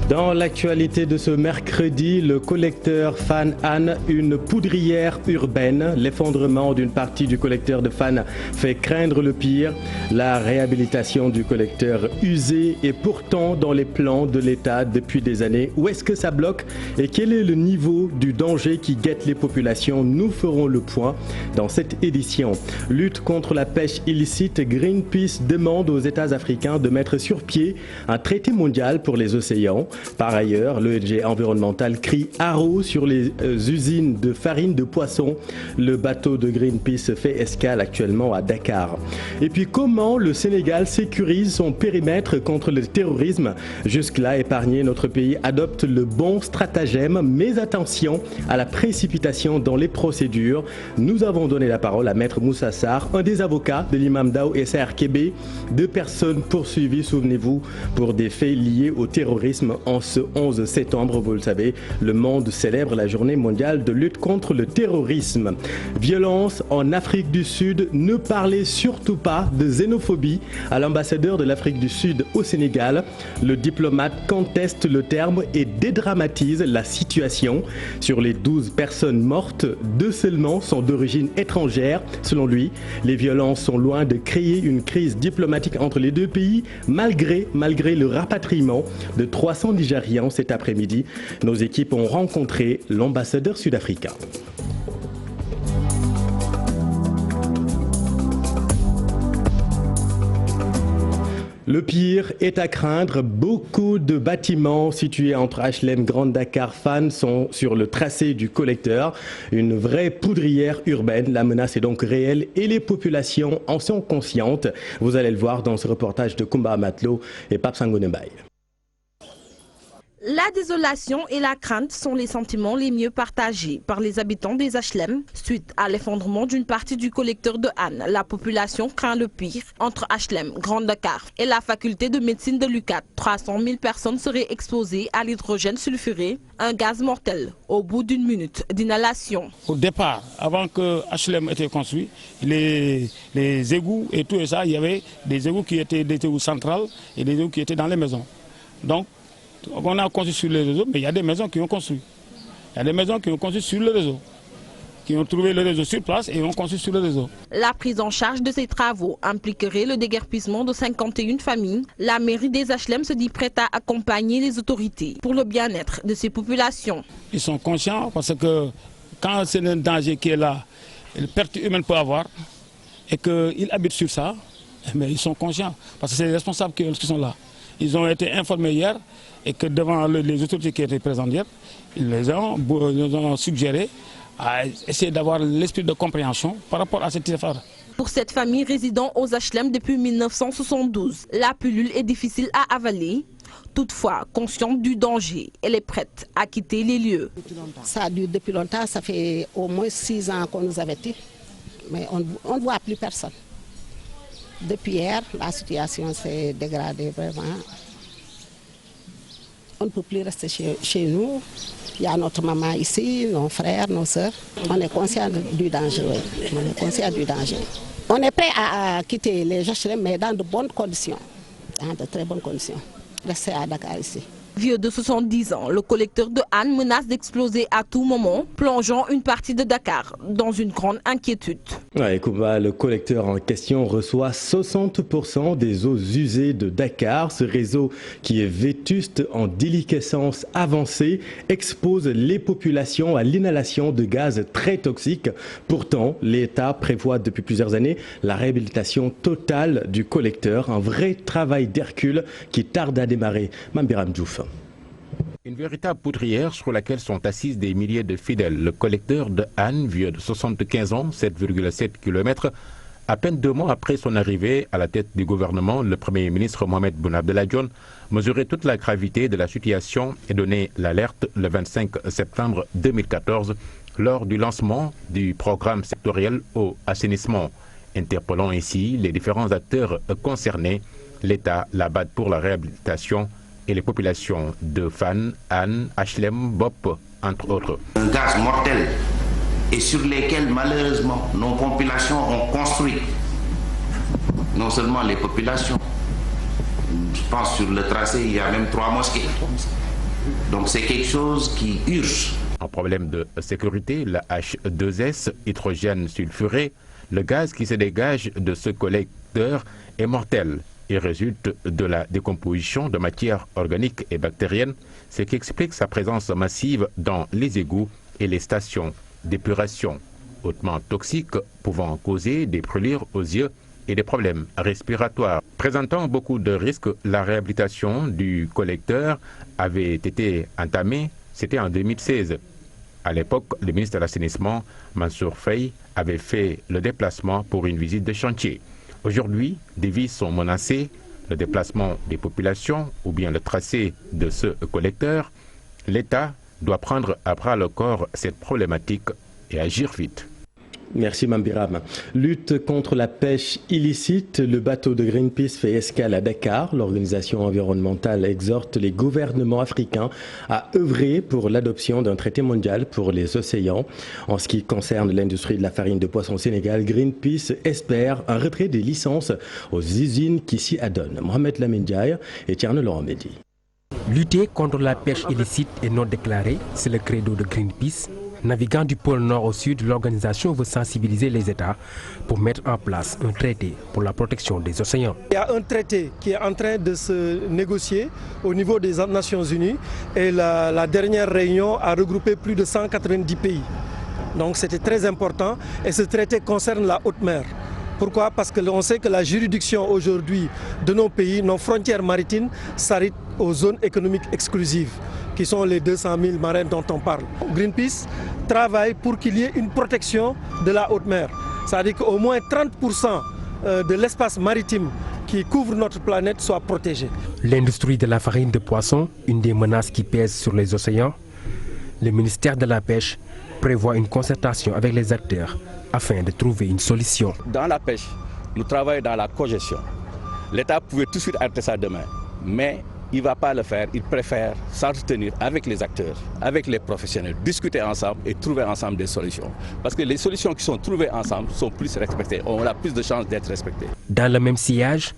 Dans l'actualité de ce mercredi, le collecteur Fann Hann, une poudrière urbaine. L'effondrement d'une partie du collecteur de Fann fait craindre le pire. La réhabilitation du collecteur usé est pourtant dans les plans de l'État depuis des années. Où est-ce que ça bloque et quel est le niveau du danger qui guette les populations? Nous ferons le point dans cette édition. Lutte contre la pêche illicite, Greenpeace demande aux États africains de mettre sur pied un traité mondial pour les océans. Par ailleurs, l'ONG environnemental crie haro sur les usines de farine de poisson. Le bateau de Greenpeace fait escale actuellement à Dakar. Et puis comment le Sénégal sécurise son périmètre contre le terrorisme? Jusque-là épargné, notre pays adopte le bon stratagème, mais attention à la précipitation dans les procédures. Nous avons donné la parole à Maître Moussa Sarr, un des avocats de l'imam Ndao et Saher Kébé, 2 personnes poursuivies, souvenez-vous, pour des faits liés au terrorisme. En ce 11 septembre, vous le savez, le monde célèbre la journée mondiale de lutte contre le terrorisme. Violence en Afrique du Sud, ne parlez surtout pas de xénophobie à l'ambassadeur de l'Afrique du Sud au Sénégal. Le diplomate conteste le terme et dédramatise la situation. Sur les 12 personnes mortes, 2 seulement sont d'origine étrangère. Selon lui, les violences sont loin de créer une crise diplomatique entre les 2 pays, malgré le rapatriement de 300 Nigérians cet après-midi. Nos équipes ont rencontré l'ambassadeur sud-africain. Le pire est à craindre. Beaucoup de bâtiments situés entre HLM Grand Dakar Fann sont sur le tracé du collecteur. Une vraie poudrière urbaine. La menace est donc réelle et les populations en sont conscientes. Vous allez le voir dans ce reportage de Kumba Amatlo et Pape Sangone Mbaye. La désolation et la crainte sont les sentiments les mieux partagés par les habitants des HLM. Suite à l'effondrement d'une partie du collecteur de Hann, la population craint le pire. Entre HLM, Grand Dakar et la faculté de médecine de l'UCAD, 300 000 personnes seraient exposées à l'hydrogène sulfuré, un gaz mortel, au bout d'une minute d'inhalation. Au départ, avant que HLM était construit, les égouts et tout ça, il y avait des égouts qui étaient des égouts centrales et des égouts qui étaient dans les maisons. Donc, on a construit sur le réseau, mais il y a des maisons qui ont construit. Il y a des maisons qui ont construit sur le réseau, qui ont trouvé le réseau sur place et ont construit sur le réseau. La prise en charge de ces travaux impliquerait le déguerpissement de 51 familles. La mairie des HLM se dit prête à accompagner les autorités pour le bien-être de ces populations. Ils sont conscients parce que quand c'est un danger qui est là, une perte humaine peut avoir, et qu'ils habitent sur ça, mais ils sont conscients parce que c'est les responsables qui sont là. Ils ont été informés hier et que devant les autorités qui étaient présentes hier, ils les ont suggéré à essayer d'avoir l'esprit de compréhension par rapport à cette affaire. Pour cette famille résidant aux HLM depuis 1972, la pilule est difficile à avaler. Toutefois, consciente du danger, elle est prête à quitter les lieux. Ça dure depuis longtemps, ça fait au moins 6 ans qu'on nous avertit, mais on ne voit plus personne. Depuis hier, la situation s'est dégradée vraiment. On ne peut plus rester chez nous. Il y a notre maman ici, nos frères, nos sœurs. On est conscient du danger, oui. On est conscient du danger. On est prêt à quitter les HLM, mais dans de bonnes conditions. Dans de très bonnes conditions. Rester à Dakar ici. Vieux de 70 ans, le collecteur de Hann menace d'exploser à tout moment, plongeant une partie de Dakar dans une grande inquiétude. Ouais, Kouba, le collecteur en question reçoit 60% des eaux usées de Dakar. Ce réseau, qui est vétuste en déliquescence avancée, expose les populations à l'inhalation de gaz très toxiques. Pourtant, l'État prévoit depuis plusieurs années la réhabilitation totale du collecteur. Un vrai travail d'Hercule qui tarde à démarrer. Mambiram Diouf. Une véritable poudrière sur laquelle sont assises des milliers de fidèles. Le collecteur de Hann, vieux de 75 ans, 7,7 km, à peine 2 mois après son arrivée à la tête du gouvernement, le Premier ministre Mohamed Boun Abdallah Dionne mesurait toute la gravité de la situation et donnait l'alerte le 25 septembre 2014 lors du lancement du programme sectoriel eau assainissement. Interpellant ainsi les différents acteurs concernés, l'État, la BAD pour la réhabilitation et les populations de Fann, Hann, HLM, Bop, entre autres. Un gaz mortel et sur lesquels malheureusement nos populations ont construit. Non seulement les populations, je pense sur le tracé il y a même 3 mosquées. Donc c'est quelque chose qui urge. En problème de sécurité, la H2S, hydrogène sulfuré, le gaz qui se dégage de ce collecteur est mortel. Il résulte de la décomposition de matières organiques et bactériennes, ce qui explique sa présence massive dans les égouts et les stations d'épuration, hautement toxiques, pouvant causer des brûlures aux yeux et des problèmes respiratoires. Présentant beaucoup de risques, la réhabilitation du collecteur avait été entamée, c'était en 2016. À l'époque, le ministre de l'Assainissement, Mansour Faye, avait fait le déplacement pour une visite de chantier. Aujourd'hui, des vies sont menacées, le déplacement des populations ou bien le tracé de ce collecteur. L'État doit prendre à bras le corps cette problématique et agir vite. Merci Mambiram. Lutte contre la pêche illicite. Le bateau de Greenpeace fait escale à Dakar. L'organisation environnementale exhorte les gouvernements africains à œuvrer pour l'adoption d'un traité mondial pour les océans. En ce qui concerne l'industrie de la farine de poisson au Sénégal, Greenpeace espère un retrait des licences aux usines qui s'y adonnent. Mohamed Lamine Diaye et Thierno Laurent Mendy. Lutter contre la pêche illicite et non déclarée, c'est le credo de Greenpeace. Naviguant du pôle nord au sud, l'organisation veut sensibiliser les États pour mettre en place un traité pour la protection des océans. Il y a un traité qui est en train de se négocier au niveau des Nations Unies et la dernière réunion a regroupé plus de 190 pays. Donc c'était très important et ce traité concerne la haute mer. Pourquoi? Parce que l'on sait que la juridiction aujourd'hui de nos pays, nos frontières maritimes, s'arrêtent aux zones économiques exclusives, qui sont les 200 000 marins dont on parle. Greenpeace travaille pour qu'il y ait une protection de la haute mer. C'est-à-dire qu'au moins 30% de l'espace maritime qui couvre notre planète soit protégé. L'industrie de la farine de poisson, une des menaces qui pèsent sur les océans, le ministère de la Pêche prévoit une concertation avec les acteurs afin de trouver une solution. Dans la pêche, nous travaillons dans la cogestion. L'État pouvait tout de suite arrêter ça demain, mais il ne va pas le faire. Il préfère s'entretenir avec les acteurs, avec les professionnels, discuter ensemble et trouver ensemble des solutions. Parce que les solutions qui sont trouvées ensemble sont plus respectées. On a plus de chances d'être respectées. Dans le même sillage,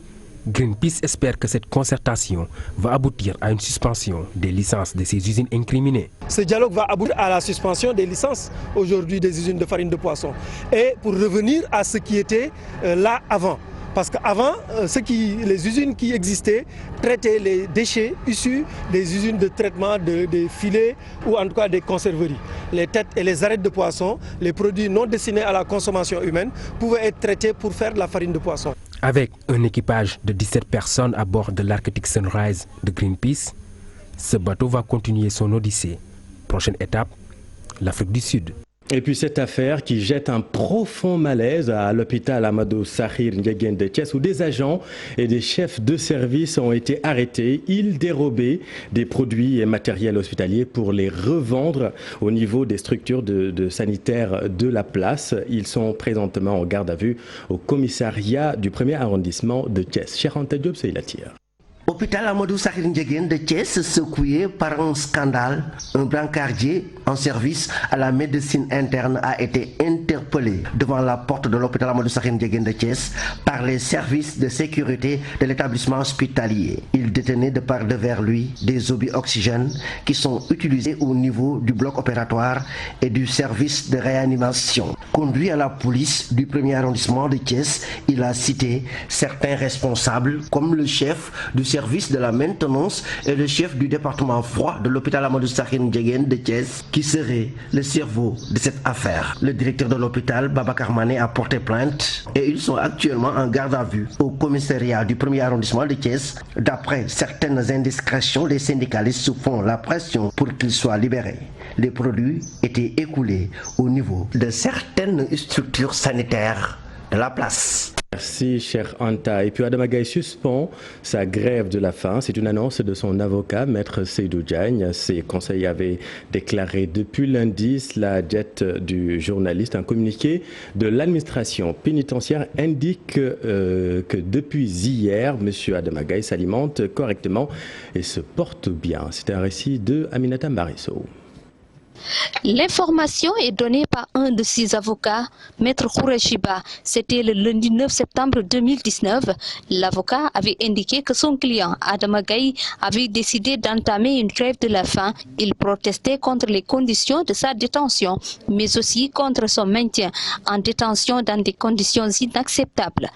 Greenpeace espère que cette concertation va aboutir à une suspension des licences de ces usines incriminées. Ce dialogue va aboutir à la suspension des licences aujourd'hui des usines de farine de poisson et pour revenir à ce qui était là avant. Parce qu'avant, les usines qui existaient traitaient les déchets issus des usines de traitement des filets ou en tout cas des conserveries. Les têtes et les arêtes de poisson, les produits non destinés à la consommation humaine, pouvaient être traités pour faire de la farine de poisson. Avec un équipage de 17 personnes à bord de l'Arctic Sunrise de Greenpeace, ce bateau va continuer son odyssée. Prochaine étape, l'Afrique du Sud. Et puis cette affaire qui jette un profond malaise à l'hôpital Amadou Sakhir Ndiéguène de Thiès où des agents et des chefs de service ont été arrêtés. Ils dérobaient des produits et matériels hospitaliers pour les revendre au niveau des structures de sanitaires de la place. Ils sont présentement en garde à vue au commissariat du 1er arrondissement de Thiès. Cheikh Anta Diop, c'est la tire. Hôpital Amadou Sakhir Ndiéguène de Thiès secoué par un scandale. Un brancardier en service à la médecine interne a été interpellé devant la porte de l'hôpital Amadou Sakhir Ndiéguène de Thiès par les services de sécurité de l'établissement hospitalier. Il détenait de part devers lui des obus oxygène qui sont utilisés au niveau du bloc opératoire et du service de réanimation. Conduit à la police du 1er arrondissement de Thiès, il a cité certains responsables comme le chef du service de la maintenance et le chef du département froid de l'hôpital Amadou Sakhir Ndiéguène de Thiès qui serait le cerveau de cette affaire. Le directeur de l'hôpital, Babacar Mané, a porté plainte et ils sont actuellement en garde à vue au commissariat du 1er arrondissement de Thiès. D'après certaines indiscrétions, les syndicalistes se font la pression pour qu'ils soient libérés. Les produits étaient écoulés au niveau de certaines structures sanitaires de la place. Merci, cher Anta. Et puis Adama Gaye suspend sa grève de la faim. C'est une annonce de son avocat, Maître Seydou Diagne. Ses conseils avaient déclaré depuis lundi. La jet du journaliste, un communiqué de l'administration pénitentiaire indique que depuis hier, M. Adama Gaye s'alimente correctement et se porte bien. C'est un récit de Aminata Marisso. L'information est donnée par un de ses avocats, Maître Khourechiba. C'était le lundi 9 septembre 2019. L'avocat avait indiqué que son client, Adama Gaye, avait décidé d'entamer une grève de la faim. Il protestait contre les conditions de sa détention, mais aussi contre son maintien en détention dans des conditions inacceptables.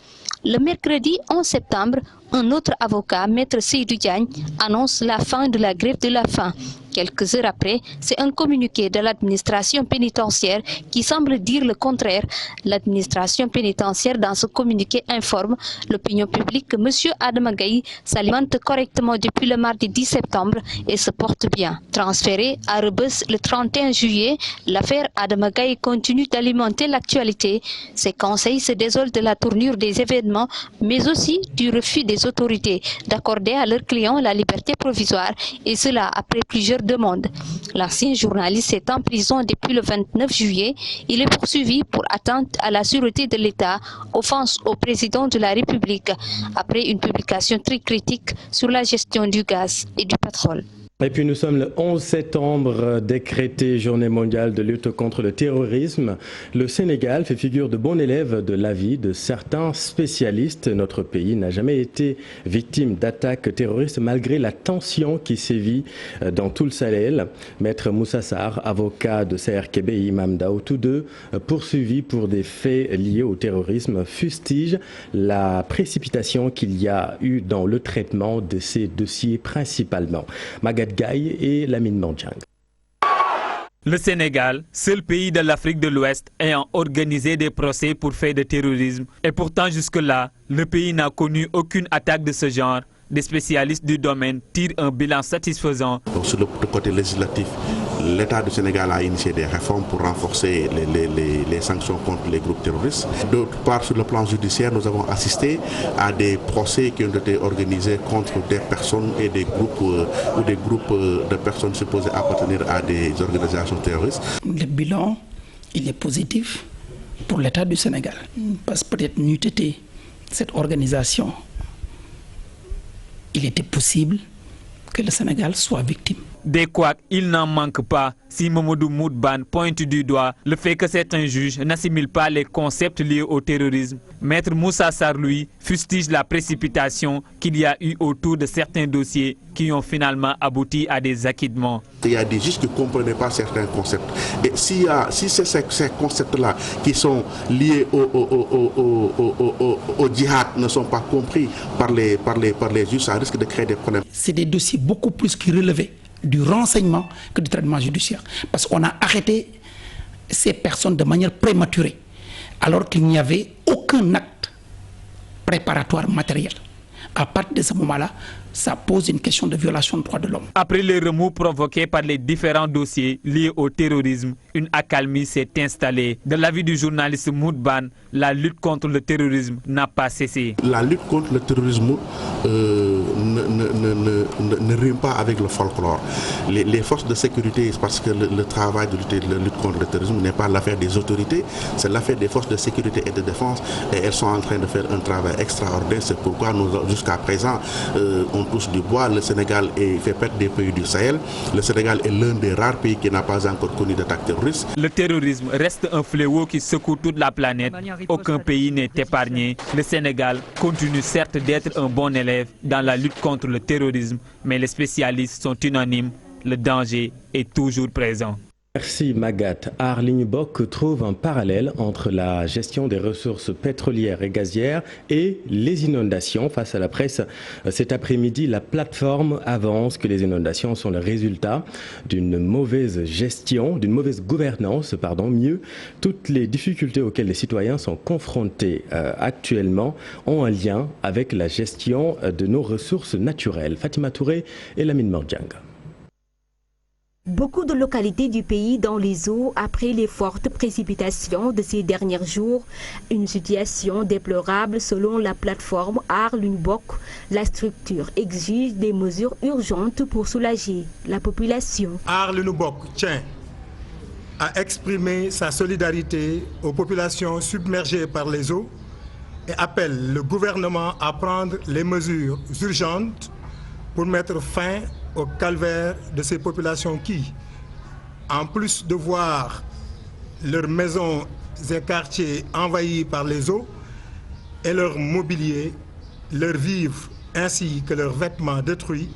Le mercredi 11 septembre, un autre avocat, Maître Seydou Diagne, annonce la fin de la grève de la faim. Quelques heures après, c'est un communiqué de l'administration pénitentiaire qui semble dire le contraire. L'administration pénitentiaire, dans ce communiqué, informe l'opinion publique que M. Adama Gaye s'alimente correctement depuis le mardi 10 septembre et se porte bien. Transféré à Rebeuss le 31 juillet, l'affaire Adama Gaye continue d'alimenter l'actualité. Ses conseils se désolent de la tournure des événements, mais aussi du refus des autorités d'accorder à leurs clients la liberté provisoire, et cela après plusieurs demandes. L'ancien journaliste est en prison depuis le 29 juillet. Il est poursuivi pour atteinte à la sûreté de l'État, offense au président de la République, après une publication très critique sur la gestion du gaz et du pétrole. Et puis nous sommes le 11 septembre, décrété journée mondiale de lutte contre le terrorisme. Le Sénégal fait figure de bon élève de l'avis de certains spécialistes. Notre pays n'a jamais été victime d'attaques terroristes malgré la tension qui sévit dans tout le Sahel. Maître Moussa Sarr, avocat de CRKB et Imam Dao, tous deux poursuivis pour des faits liés au terrorisme, fustigent la précipitation qu'il y a eu dans le traitement de ces dossiers principalement. Gaye et Lamine Mandjang. Le Sénégal, seul pays de l'Afrique de l'Ouest ayant organisé des procès pour faits de terrorisme. Et pourtant jusque-là, le pays n'a connu aucune attaque de ce genre. Des spécialistes du domaine tirent un bilan satisfaisant. Donc, sur le côté législatif, l'État du Sénégal a initié des réformes pour renforcer les sanctions contre les groupes terroristes. D'autre part, sur le plan judiciaire, nous avons assisté à des procès qui ont été organisés contre des personnes et des groupes ou des groupes de personnes supposées appartenir à des organisations terroristes. Le bilan, il est positif pour l'État du Sénégal. Parce que peut-être n'eût été cette organisation, il était possible que le Sénégal soit victime. Des couacs, il n'en manque pas. Si Mamadou Moudban pointe du doigt le fait que certains juges n'assimilent pas les concepts liés au terrorisme, Maître Moussa Sarr, lui, fustige la précipitation qu'il y a eu autour de certains dossiers qui ont finalement abouti à des acquittements. Il y a des juges qui ne comprenaient pas certains concepts. Et si ces concepts-là qui sont liés au djihad ne sont pas compris par les juges, ça risque de créer des problèmes. C'est des dossiers beaucoup plus qui relevaient du renseignement que du traitement judiciaire. Parce qu'on a arrêté ces personnes de manière prématurée, alors qu'il n'y avait aucun acte préparatoire matériel. À partir de ce moment-là, ça pose une question de violation des droits de l'homme. Après les remous provoqués par les différents dossiers liés au terrorisme, une accalmie s'est installée. De l'avis du journaliste Moudban, la lutte contre le terrorisme n'a pas cessé. La lutte contre le terrorisme ne rime pas avec le folklore. Les forces de sécurité, parce que le travail de lutte contre le terrorisme n'est pas l'affaire des autorités, c'est l'affaire des forces de sécurité et de défense, et elles sont en train de faire un travail extraordinaire. C'est pourquoi nous, jusqu'à présent, on touche du bois. Le Sénégal fait partie des pays du Sahel. Le Sénégal est l'un des rares pays qui n'a pas encore connu d'attaque terroriste. Le terrorisme reste un fléau qui secoue toute la planète. Aucun pays n'est épargné. Le Sénégal continue certes d'être un bon élève dans la lutte contre le terrorisme, mais les spécialistes sont unanimes. Le danger est toujours présent. Merci Magat. Arline Bock trouve un parallèle entre la gestion des ressources pétrolières et gazières et les inondations. Face à la presse, cet après-midi, la plateforme avance que les inondations sont le résultat d'une mauvaise gestion, d'une mauvaise gouvernance, mieux. Toutes les difficultés auxquelles les citoyens sont confrontés actuellement ont un lien avec la gestion de nos ressources naturelles. Fatima Touré et Lamine Mordjang. Beaucoup de localités du pays dans les eaux après les fortes précipitations de ces derniers jours. Une situation déplorable selon la plateforme Arline Bock. La structure exige des mesures urgentes pour soulager la population. Arline Bock tient à exprimer sa solidarité aux populations submergées par les eaux et appelle le gouvernement à prendre les mesures urgentes pour mettre fin au calvaire de ces populations qui, en plus de voir leurs maisons et quartiers envahis par les eaux et leur mobilier, leurs vivres ainsi que leurs vêtements détruits,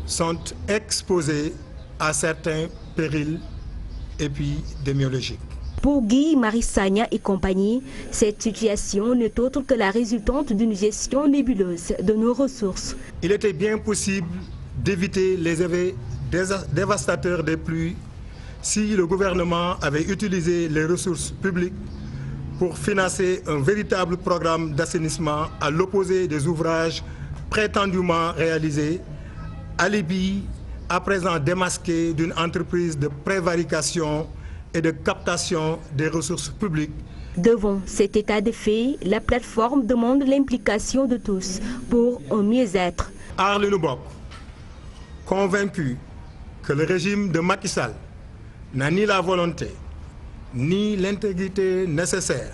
sont exposés à certains périls épidémiologiques. Pour Guy Marissagna et compagnie, cette situation n'est autre que la résultante d'une gestion nébuleuse de nos ressources. Il était bien possible d'éviter les effets dévastateurs des pluies si le gouvernement avait utilisé les ressources publiques pour financer un véritable programme d'assainissement à l'opposé des ouvrages prétendument réalisés, alibi à présent démasqué d'une entreprise de prévarication et de captation des ressources publiques. Devant cet état de fait, la plateforme demande l'implication de tous pour un mieux-être. Arline Bock, convaincu que le régime de Macky Sall n'a ni la volonté ni l'intégrité nécessaire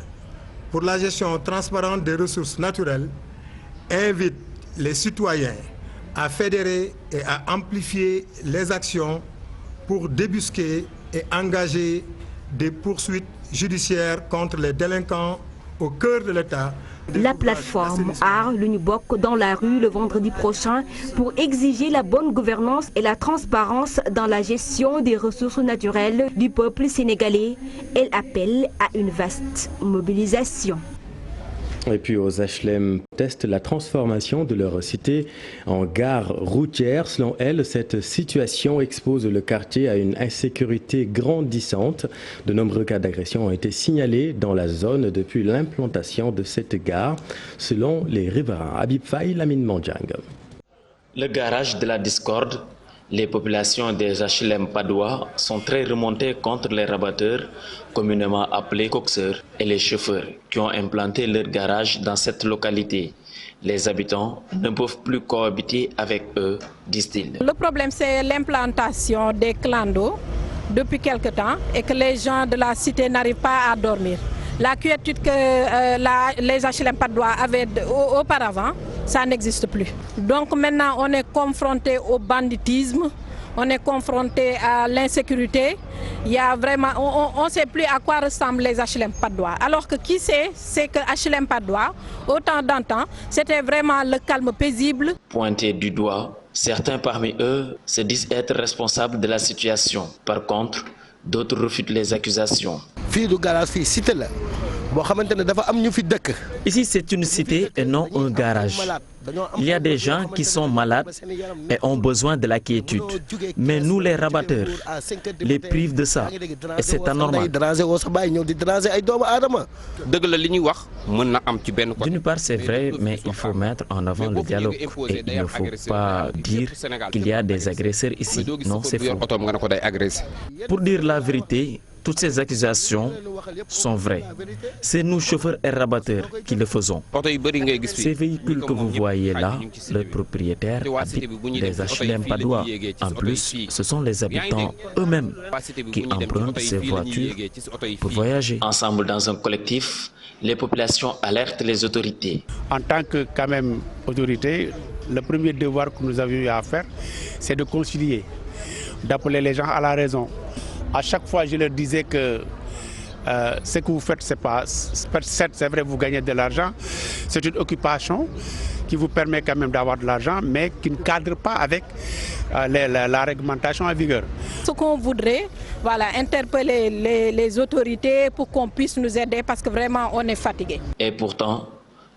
pour la gestion transparente des ressources naturelles, invite les citoyens à fédérer et à amplifier les actions pour débusquer et engager des poursuites judiciaires contre les délinquants au cœur de l'État. La plateforme Arline Bock dans la rue le vendredi prochain pour exiger la bonne gouvernance et la transparence dans la gestion des ressources naturelles du peuple sénégalais. Elle appelle à une vaste mobilisation. Et puis aux HLM testent la transformation de leur cité en gare routière. Selon elle, cette situation expose le quartier à une insécurité grandissante. De nombreux cas d'agression ont été signalés dans la zone depuis l'implantation de cette gare. Selon les riverains, Habib Faye, Lamine Mandjang. Le garage de la discorde. Les populations des HLM Padoua sont très remontées contre les rabatteurs, communément appelés coxeurs, et les chauffeurs qui ont implanté leur garage dans cette localité. Les habitants ne peuvent plus cohabiter avec eux, disent-ils. Le problème, c'est l'implantation des clandos depuis quelque temps et que les gens de la cité n'arrivent pas à dormir. La quiétude que les HLM Padoua avaient auparavant, ça n'existe plus. Donc maintenant, on est confronté au banditisme, on est confronté à l'insécurité. Il y a vraiment, on ne sait plus à quoi ressemblent les HLM Padoua. Alors que qui sait, c'est que HLM Padoua, autant d'antan, c'était vraiment le calme paisible. Pointés du doigt, certains parmi eux se disent être responsables de la situation. Par contre, d'autres refutent les accusations. Ici, c'est une cité et non un garage. Il y a des gens qui sont malades et ont besoin de la quiétude. Mais nous, les rabatteurs, les privent de ça. Et c'est anormal. D'une part, c'est vrai, mais il faut mettre en avant le dialogue. Et il ne faut pas dire qu'il y a des agresseurs ici. Non, c'est faux. Pour dire la vérité, toutes ces accusations sont vraies. C'est nous, chauffeurs et rabatteurs, qui le faisons. Ces véhicules que vous voyez là, leurs propriétaires habitent des HLM Padoua. En plus, ce sont les habitants eux-mêmes qui empruntent ces voitures pour voyager. Ensemble dans un collectif, les populations alertent les autorités. En tant que quand même autorité, le premier devoir que nous avions à faire, c'est de concilier, d'appeler les gens à la raison. À chaque fois, je leur disais que ce que vous faites, c'est pas, certes, c'est vrai, vous gagnez de l'argent, c'est une occupation qui vous permet quand même d'avoir de l'argent, mais qui ne cadre pas avec la réglementation en vigueur. Ce qu'on voudrait, voilà, interpeller les autorités pour qu'on puisse nous aider parce que vraiment on est fatigué. Et pourtant,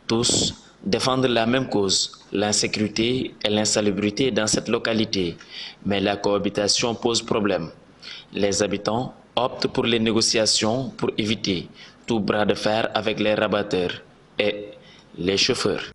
tous défendent la même cause, l'insécurité et l'insalubrité dans cette localité. Mais la cohabitation pose problème. Les habitants optent pour les négociations pour éviter tout bras de fer avec les rabatteurs et les chauffeurs.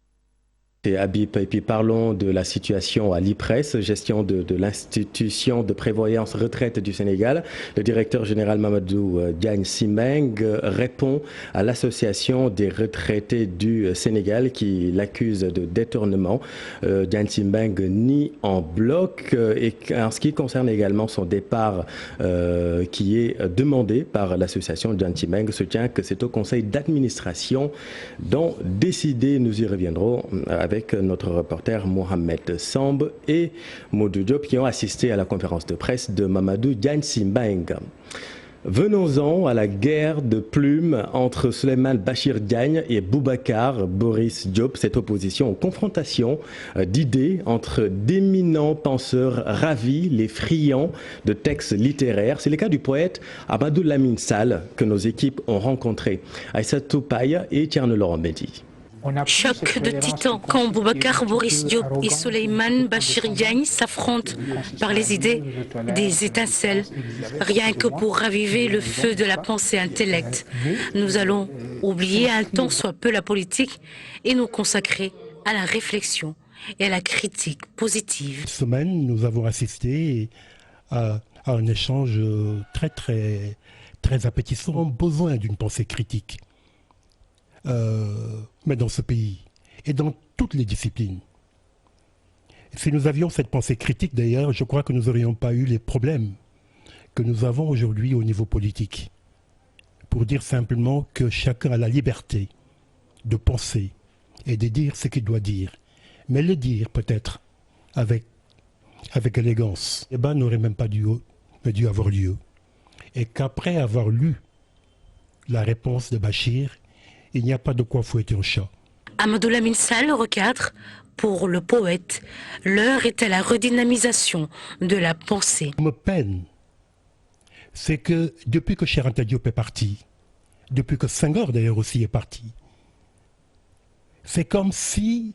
Et Habib, et puis parlons de la situation à l'IPRES, gestion de l'institution de prévoyance retraite du Sénégal. Le directeur général Mamadou Diagne Simbeng répond à l'association des retraités du Sénégal qui l'accuse de détournement. Diagne Simbeng nie en bloc et en ce qui concerne également son départ qui est demandé par l'association, Diagne Simbeng soutient que c'est au conseil d'administration d'en décider. Nous y reviendrons avec notre reporter Mohamed Samb et Modou Diop qui ont assisté à la conférence de presse de Mamadou Diagne Simbeng. Venons-en à la guerre de plumes entre Souleymane Bachir Diagne et Boubacar Boris Diop. Cette opposition aux confrontations d'idées entre d'éminents penseurs ravis, les friands de textes littéraires. C'est le cas du poète Amadou Lamine Sall que nos équipes ont rencontré. Aïssatou Paye et Thierno Laurent Mendy. Choc de titans quand Boubacar Boris Diop et Souleymane Bachir Diagne s'affrontent par les idées, des étincelles, rien que pour raviver le feu de la pensée intellecte. Nous allons oublier un tant soit peu la politique et nous consacrer à la réflexion et à la critique positive. Cette semaine, nous avons assisté à un échange très appétissant. Nous avons besoin d'une pensée critique. Mais dans ce pays et dans toutes les disciplines. Si nous avions cette pensée critique d'ailleurs, je crois que nous n'aurions pas eu les problèmes que nous avons aujourd'hui au niveau politique. Pour dire simplement que chacun a la liberté de penser et de dire ce qu'il doit dire. Mais le dire peut-être avec élégance. Le débat n'aurait même pas dû avoir lieu. Et qu'après avoir lu la réponse de Bachir, il n'y a pas de quoi fouetter un chat. Amadou Lamine Sall recadre pour le poète. L'heure est à la redynamisation de la pensée. Ce qui me peine, c'est que depuis que Cheikh Anta Diop est parti, depuis que Senghor d'ailleurs aussi est parti, c'est comme si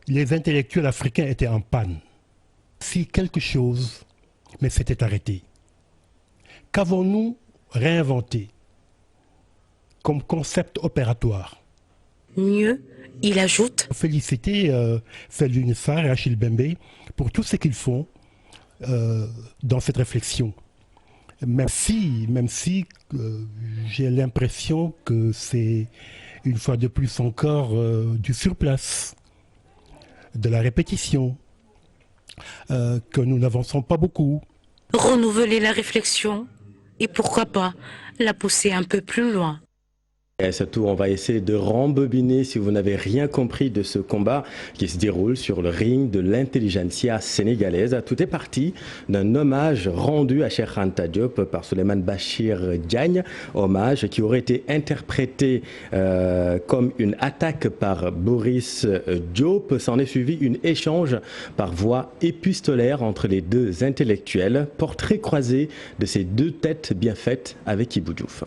les intellectuels africains étaient en panne. Si quelque chose, mais s'était arrêté. Qu'avons-nous réinventé comme concept opératoire? Mieux, il ajoute. Féliciter Felwine Sarr et Achille Bembe pour tout ce qu'ils font dans cette réflexion. Même si j'ai l'impression que c'est une fois de plus encore du surplace, de la répétition, que nous n'avançons pas beaucoup. Renouveler la réflexion et pourquoi pas la pousser un peu plus loin. Et surtout, on va essayer de rembobiner si vous n'avez rien compris de ce combat qui se déroule sur le ring de l'intelligentsia sénégalaise. Tout est parti d'un hommage rendu à Cheikh Anta Diop par Souleymane Bachir Diagne, hommage qui aurait été interprété comme une attaque par Boris Diop. S'en est suivi un échange par voie épistolaire entre les deux intellectuels, portrait croisé de ces deux têtes bien faites avec Ibou Diouf.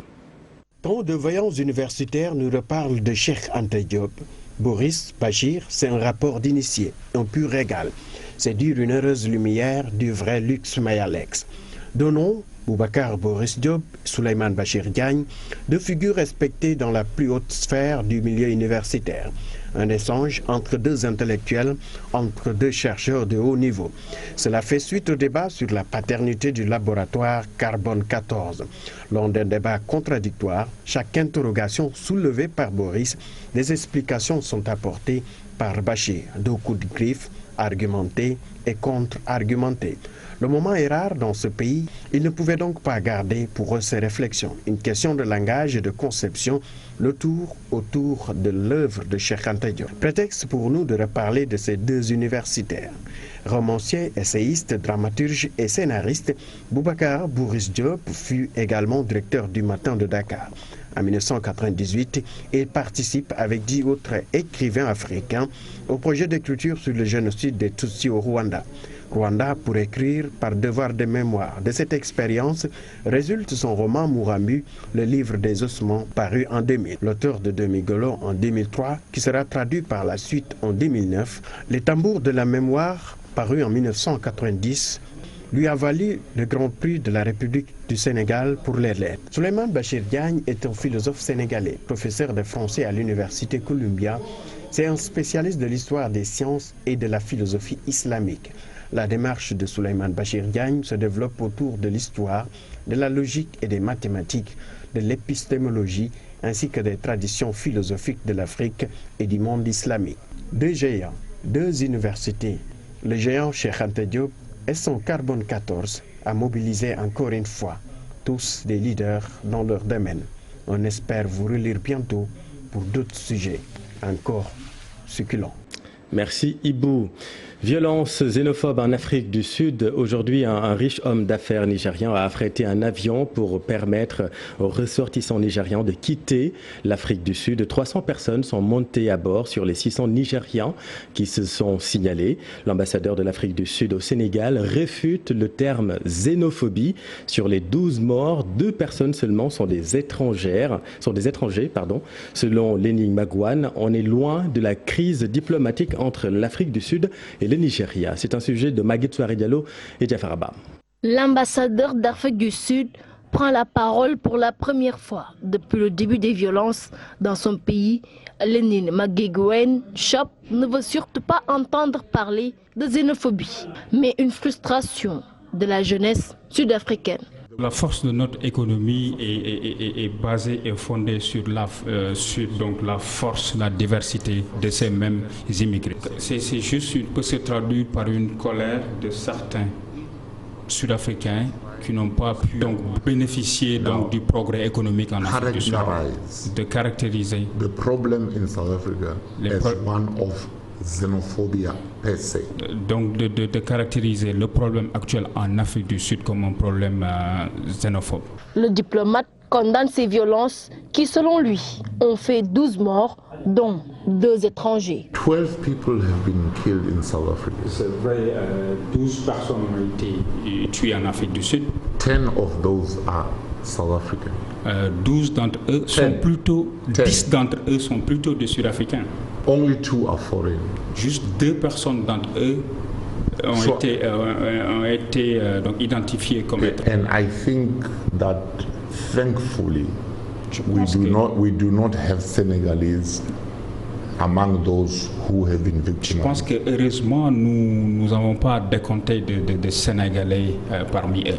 Tant de voyants universitaires nous reparlent de Cheikh Anta Diop. Boris Bachir, c'est un rapport d'initié, un pur régal. C'est dire une heureuse lumière du vrai luxe mayalex. Donnons Boubacar Boris Diop, Souleymane Bachir Diagne, deux figures respectées dans la plus haute sphère du milieu universitaire. Un échange entre deux intellectuels, entre deux chercheurs de haut niveau. Cela fait suite au débat sur la paternité du laboratoire Carbone 14. Lors d'un débat contradictoire, chaque interrogation soulevée par Boris, des explications sont apportées par Bachir. Deux coups de griffe, argumentés et contre-argumentés. Le moment est rare dans ce pays, il ne pouvait donc pas garder pour eux ces réflexions. Une question de langage et de conception, le tour autour de l'œuvre de Cheikh Anta Diop. Prétexte pour nous de reparler de ces deux universitaires. Romancier, essayiste, dramaturge et scénariste, Boubacar Boris Diop fut également directeur du Matin de Dakar. En 1998, il participe avec 10 autres écrivains africains au projet d'écriture sur le génocide des Tutsis au Rwanda. Rwanda pour écrire par devoir de mémoire. De cette expérience résulte son roman Mouramu, le livre des ossements, paru en 2000. L'auteur de Demi-Golo en 2003, qui sera traduit par la suite en 2009, Les tambours de la mémoire, paru en 1990, lui a valu le Grand Prix de la République du Sénégal pour les lettres. Souleymane Bachir Diagne est un philosophe sénégalais, professeur de français à l'Université Columbia. C'est un spécialiste de l'histoire des sciences et de la philosophie islamique. La démarche de Souleymane Bachir Diagne se développe autour de l'histoire, de la logique et des mathématiques, de l'épistémologie, ainsi que des traditions philosophiques de l'Afrique et du monde islamique. Deux géants, deux universités, le géant Cheikh Anta Diop et son Carbone 14 a mobilisé encore une fois tous des leaders dans leur domaine. On espère vous relire bientôt pour d'autres sujets encore succulents. Merci Ibou. Violence xénophobe en Afrique du Sud. Aujourd'hui, un riche homme d'affaires nigérian a affrété un avion pour permettre aux ressortissants nigérians de quitter l'Afrique du Sud. 300 personnes sont montées à bord sur les 600 Nigérians qui se sont signalés. L'ambassadeur de l'Afrique du Sud au Sénégal réfute le terme xénophobie. Sur les 12 morts, 2 personnes seulement sont des étrangers. Selon Léni Magouane, on est loin de la crise diplomatique entre l'Afrique du Sud et le Nigeria. C'est un sujet de Maguette Souare Diallo et Jafar Abba. L'ambassadeur d'Afrique du Sud prend la parole pour la première fois depuis le début des violences dans son pays. Léni Magouane Chop ne veut surtout pas entendre parler de xénophobie, mais une frustration de la jeunesse sud-africaine. La force de notre économie est basée et fondée sur la force, la diversité de ces mêmes immigrés. C'est juste, peut se traduire par une colère de certains Sud-Africains qui n'ont pas pu bénéficier du progrès économique en Afrique du Sud. De caractériser the problem in South Africa as one of xénophobia per se. Donc de caractériser le problème actuel en Afrique du Sud comme un problème xénophobe. Le diplomate condamne ces violences qui, selon lui, ont fait 12 morts, dont 2 étrangers. 12 people have been killed in South Africa. C'est vrai, 12 personnes ont été tuées en Afrique du Sud. 10 of those are South African. 12 d'entre eux sont plutôt, 10 d'entre eux sont plutôt des Sud-Africains. Only 2 are foreign. Juste 2 personnes d'entre eux ont été identifiées comme étrangers. And I think that thankfully we do not have Senegalese among those who have been victimized. Je pense que heureusement nous n'avons pas décompté de Sénégalais parmi eux.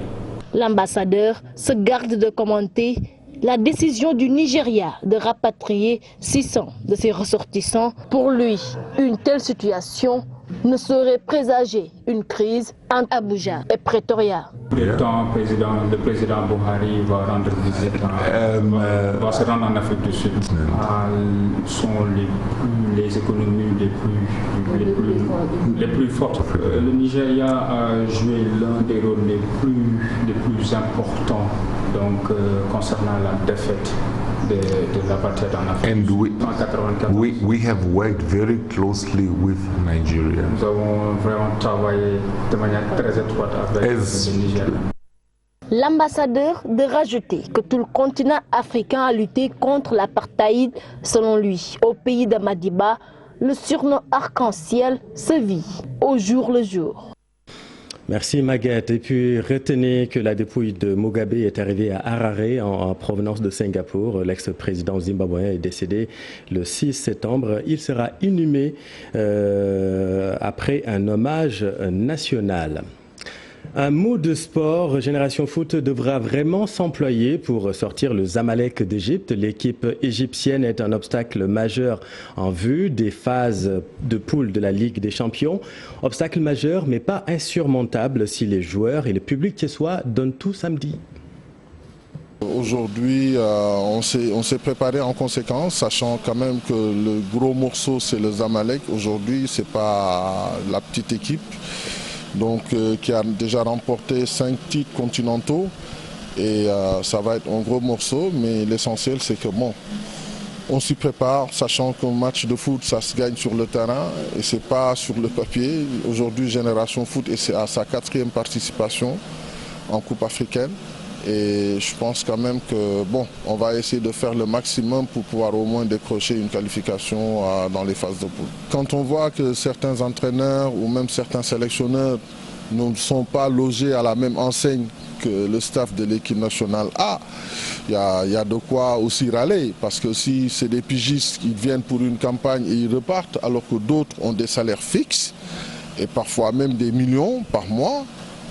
L'ambassadeur se garde de commenter la décision du Nigeria de rapatrier 600 de ses ressortissants. Pour lui, une telle situation ne saurait présager une crise entre Abuja et Pretoria. Le président Buhari va rendre visite, va se rendre en Afrique du Sud. Sont les économies les plus fortes. Le Nigeria a joué l'un des rôles les plus importants concernant la défaite de l'apartheid en Afrique. And we have worked very closely with Nigeria. Nous avons vraiment travaillé de manière très étroite avec le Nigeria. L'ambassadeur de rajouter que tout le continent africain a lutté contre l'apartheid. Selon lui, au pays de Madiba, le surnom arc-en-ciel se vit au jour le jour. Merci Maguette. Et puis retenez que la dépouille de Mugabe est arrivée à Harare en provenance de Singapour. L'ex-président zimbabwéen est décédé le 6 septembre. Il sera inhumé après un hommage national. Un mot de sport, Génération Foot devra vraiment s'employer pour sortir le Zamalek d'Égypte. L'équipe égyptienne est un obstacle majeur en vue des phases de poule de la Ligue des Champions. Obstacle majeur mais pas insurmontable si les joueurs et le public thiessois donnent tout samedi. Aujourd'hui, on s'est préparé en conséquence, sachant quand même que le gros morceau c'est le Zamalek. Aujourd'hui, c'est pas la petite équipe. Donc, qui a déjà remporté 5 titres continentaux et ça va être un gros morceau, mais l'essentiel c'est que bon, on s'y prépare, sachant qu'un match de foot ça se gagne sur le terrain et c'est pas sur le papier. Aujourd'hui, Génération Foot est à sa 4e participation en Coupe africaine et je pense quand même que bon, on va essayer de faire le maximum pour pouvoir au moins décrocher une qualification dans les phases de poule. Quand on voit que certains entraîneurs ou même certains sélectionneurs ne sont pas logés à la même enseigne que le staff de l'équipe nationale A, il y a de quoi aussi râler, parce que si c'est des pigistes qui viennent pour une campagne et ils repartent, alors que d'autres ont des salaires fixes et parfois même des millions par mois.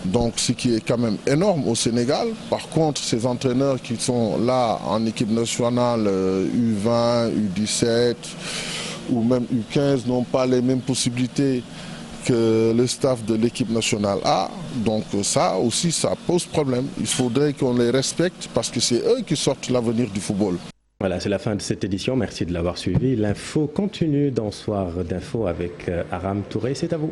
Donc ce qui est quand même énorme au Sénégal. Par contre, ces entraîneurs qui sont là en équipe nationale U20, U17 ou même U15 n'ont pas les mêmes possibilités que le staff de l'équipe nationale A. Donc ça aussi, ça pose problème. Il faudrait qu'on les respecte parce que c'est eux qui sortent l'avenir du football. Voilà, c'est la fin de cette édition. Merci de l'avoir suivi. L'info continue dans Soir d'info avec Aram Touré. C'est à vous.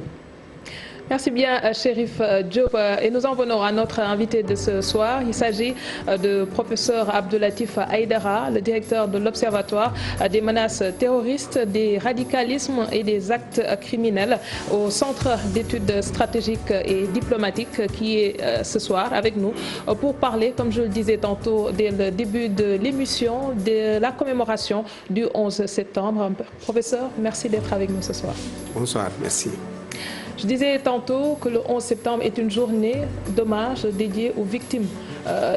Merci bien, Chérif Diop. Et nous en venons à notre invité de ce soir. Il s'agit de professeur Abdoulatif Aïdara, le directeur de l'Observatoire des menaces terroristes, des radicalismes et des actes criminels au Centre d'études stratégiques et diplomatiques qui est ce soir avec nous pour parler, comme je le disais tantôt, dès le début de l'émission, de la commémoration du 11 septembre. Professeur, merci d'être avec nous ce soir. Bonsoir, merci. Je disais tantôt que le 11 septembre est une journée d'hommage dédiée aux victimes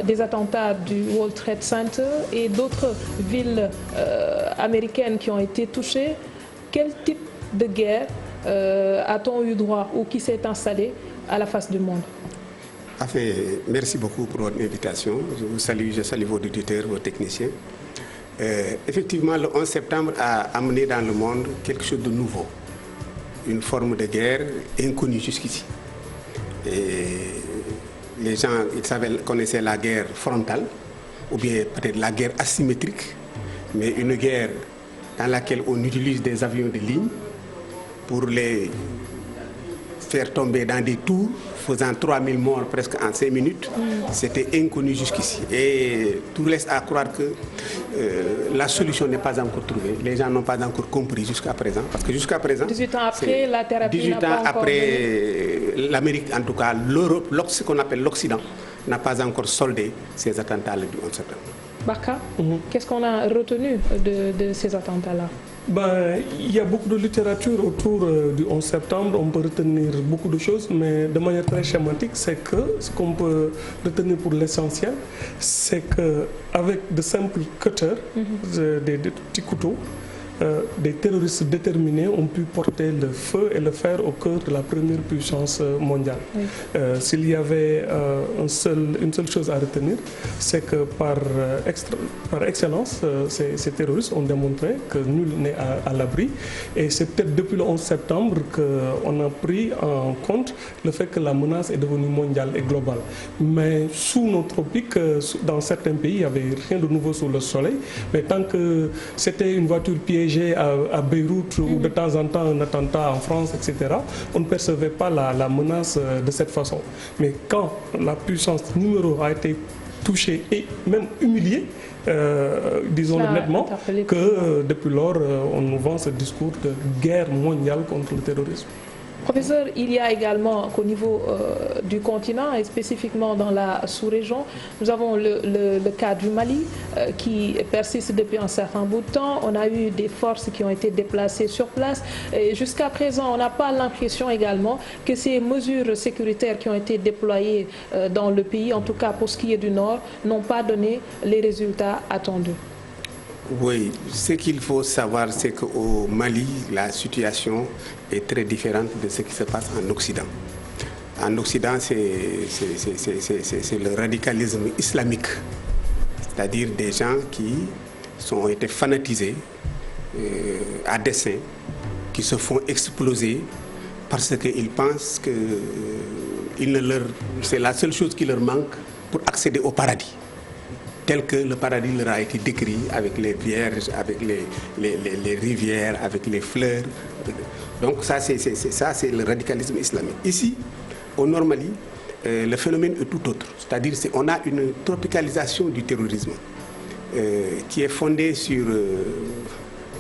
des attentats du World Trade Center et d'autres villes américaines qui ont été touchées. Quel type de guerre a-t-on eu droit ou qui s'est installé à la face du monde? Enfin, merci beaucoup pour votre invitation. Je salue vos auditeurs, vos techniciens. Effectivement, le 11 septembre a amené dans le monde quelque chose de nouveau. Une forme de guerre inconnue jusqu'ici. Les gens connaissaient la guerre frontale, ou bien peut-être la guerre asymétrique, mais une guerre dans laquelle on utilise des avions de ligne pour les faire tomber dans des tours, faisant 3000 morts presque en 5 minutes, c'était inconnu jusqu'ici. Et tout laisse à croire que la solution n'est pas encore trouvée. Les gens n'ont pas encore compris jusqu'à présent. Parce que jusqu'à présent, 18 ans après, la thérapie 18 n'a pas ans encore après, l'Amérique, en tout cas, l'Europe, ce qu'on appelle l'Occident, n'a pas encore soldé ces attentats-là du 11 septembre. Baka, qu'est-ce qu'on a retenu de ces attentats-là? Il y a beaucoup de littérature autour du 11 septembre, on peut retenir beaucoup de choses, mais de manière très schématique, c'est que ce qu'on peut retenir pour l'essentiel, c'est qu'avec de simples cutters, des petits couteaux, des terroristes déterminés ont pu porter le feu et le fer au cœur de la première puissance mondiale. Oui. S'il y avait une seule chose à retenir, c'est que par excellence, ces terroristes ont démontré que nul n'est à l'abri. Et c'est peut-être depuis le 11 septembre qu'on a pris en compte le fait que la menace est devenue mondiale et globale. Mais sous nos tropiques, dans certains pays, il n'y avait rien de nouveau sous le soleil. Mais tant que c'était une voiture piégée à Beyrouth ou de temps en temps un attentat en France, etc., on ne percevait pas la menace de cette façon. Mais quand la puissance numéro a été touchée et même humiliée, disons-le nettement, que depuis lors on nous vend ce discours de guerre mondiale contre le terrorisme. Professeur, il y a également qu'au niveau du continent et spécifiquement dans la sous-région, nous avons le cas du Mali qui persiste depuis un certain bout de temps. On a eu des forces qui ont été déplacées sur place et jusqu'à présent, on n'a pas l'impression également que ces mesures sécuritaires qui ont été déployées dans le pays, en tout cas pour ce qui est du Nord, n'ont pas donné les résultats attendus. Oui, ce qu'il faut savoir, c'est qu'au Mali, la situation est très différente de ce qui se passe en Occident. En Occident, c'est le radicalisme islamique, c'est-à-dire des gens qui ont été fanatisés à dessein, qui se font exploser parce qu'ils pensent que c'est la seule chose qui leur manque pour accéder au paradis, tel que le paradis leur a été décrit avec les vierges, avec les rivières, avec les fleurs. Donc ça, c'est le radicalisme islamique. Ici, au Nord Mali, le phénomène est tout autre. C'est-à-dire qu'on a une tropicalisation du terrorisme qui est fondée sur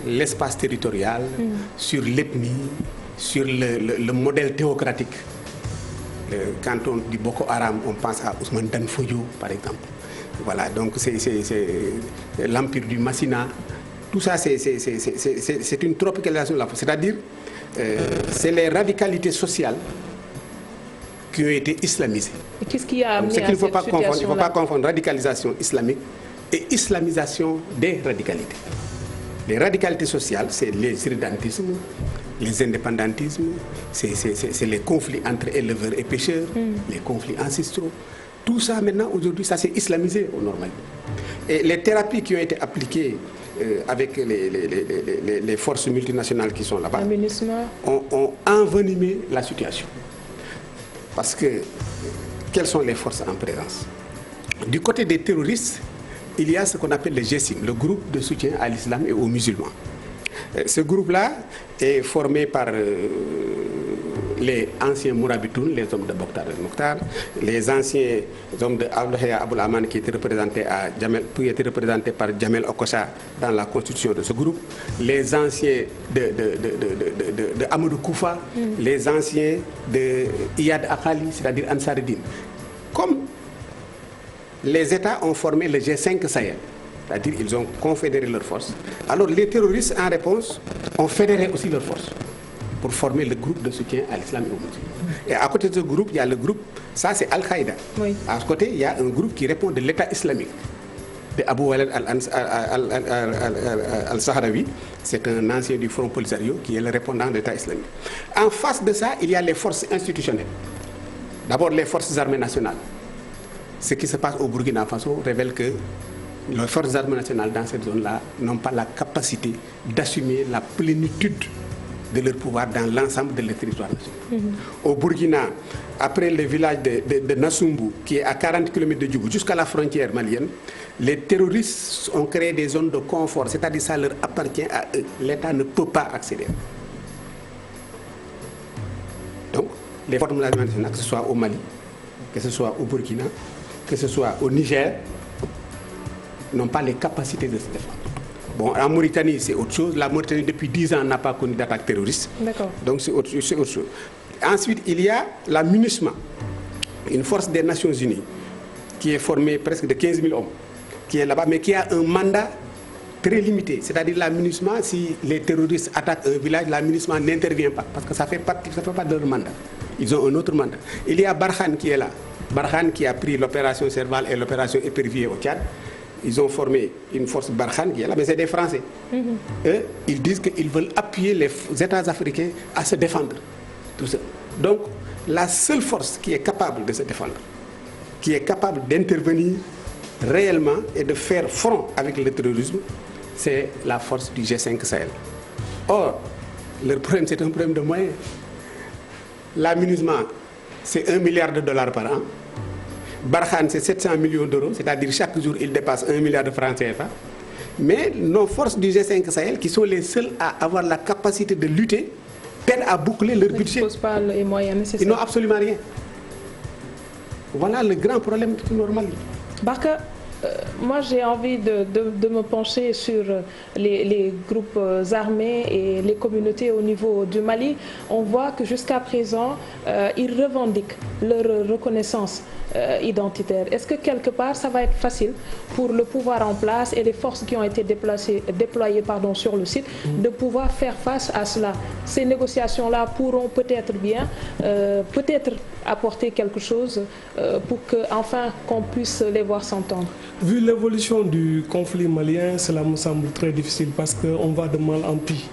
l'espace territorial, sur l'ethnie, sur le modèle théocratique. Quand on dit Boko Haram, on pense à Ousmane Danfodio, par exemple. Voilà, donc c'est l'empire du Massina. Tout ça, c'est une tropicalisation de la force. C'est-à-dire, c'est les radicalités sociales qui ont été islamisées. Et qu'est-ce qui a amené à cette situation-là? Il ne faut pas confondre radicalisation islamique et islamisation des radicalités. Les radicalités sociales, c'est les irrédentismes, les indépendantismes, c'est les conflits entre éleveurs et pêcheurs, les conflits ancestraux. Tout ça maintenant, aujourd'hui, ça s'est islamisé au Nord Mali. Et les thérapies qui ont été appliquées avec les forces multinationales qui sont là-bas ont envenimé la situation. Parce que, quelles sont les forces en présence? Du côté des terroristes, il y a ce qu'on appelle le GSIM, le groupe de soutien à l'islam et aux musulmans. Ce groupe-là est formé par les anciens Mourabitoun, les hommes de Mokhtar el-Mokhtar, les anciens hommes de Abdoulaye Aboul Aman qui étaient représentés par Djamel Okocha dans la constitution de ce groupe, les anciens de Amadou Koufa, les anciens de Iyad Akhali, c'est-à-dire Ansaruddin. Comme les États ont formé le G5 Sahel, c'est-à-dire ils ont confédéré leurs forces, alors les terroristes en réponse ont fédéré aussi leurs forces pour former le groupe de soutien à l'islam et aux musulmans. Et à côté de ce groupe, il y a le groupe, ça c'est Al-Qaïda. Oui. À ce côté, il y a un groupe qui répond de l'État islamique, de Abu Walid al-Sahrawi, c'est un ancien du Front Polisario qui est le répondant de l'État islamique. En face de ça, il y a les forces institutionnelles. D'abord les forces armées nationales. Ce qui se passe au Burkina Faso révèle que les forces armées nationales dans cette zone-là n'ont pas la capacité d'assumer la plénitude de leur pouvoir dans l'ensemble de leur territoire national. Au Burkina, après le village de Nassumbu, qui est à 40 km de Djougou, jusqu'à la frontière malienne, les terroristes ont créé des zones de confort, c'est-à-dire ça leur appartient à eux. L'État ne peut pas accéder. Donc, les forces nationales, que ce soit au Mali, que ce soit au Burkina, que ce soit au Niger, n'ont pas les capacités de se défendre. Bon, en Mauritanie, c'est autre chose. La Mauritanie, depuis 10 ans, n'a pas connu d'attaque terroriste. Donc, c'est autre chose. Ensuite, il y a la MINUSMA, une force des Nations Unies, qui est formée presque de 15 000 hommes, qui est là-bas, mais qui a un mandat très limité. C'est-à-dire la MINUSMA, si les terroristes attaquent un village, la MINUSMA n'intervient pas, parce que ça ne fait pas de leur mandat. Ils ont un autre mandat. Il y a Barkhane qui est là. Barkhane qui a pris l'opération Serval et l'opération Épervier au Tchad. Ils ont formé une force Barkhane qui est là, mais c'est des Français. Eux, ils disent qu'ils veulent appuyer les États africains à se défendre. Tout ça. Donc, la seule force qui est capable de se défendre, qui est capable d'intervenir réellement et de faire front avec le terrorisme, c'est la force du G5 Sahel. Or, leur problème, c'est un problème de moyens. La MINUSMA, c'est $1 milliard par an. Barkhane, c'est 700 millions d'euros, c'est-à-dire chaque jour, il dépasse 1 milliard de francs CFA. Mais nos forces du G5 Sahel, qui sont les seules à avoir la capacité de lutter, peinent à boucler leur budget. Ils n'ont absolument rien. Voilà le grand problème du normal. Barka, Moi, j'ai envie de me pencher sur les groupes armés et les communautés au niveau du Mali. On voit que jusqu'à présent, ils revendiquent leur reconnaissance identitaire. Est-ce que quelque part, ça va être facile pour le pouvoir en place et les forces qui ont été déployées sur le site de pouvoir faire face à cela? Ces négociations-là pourront peut-être bien, peut-être apporter quelque chose pour qu'enfin qu'on puisse les voir s'entendre. Vu l'évolution du conflit malien, cela me semble très difficile parce qu'on va de mal en pis.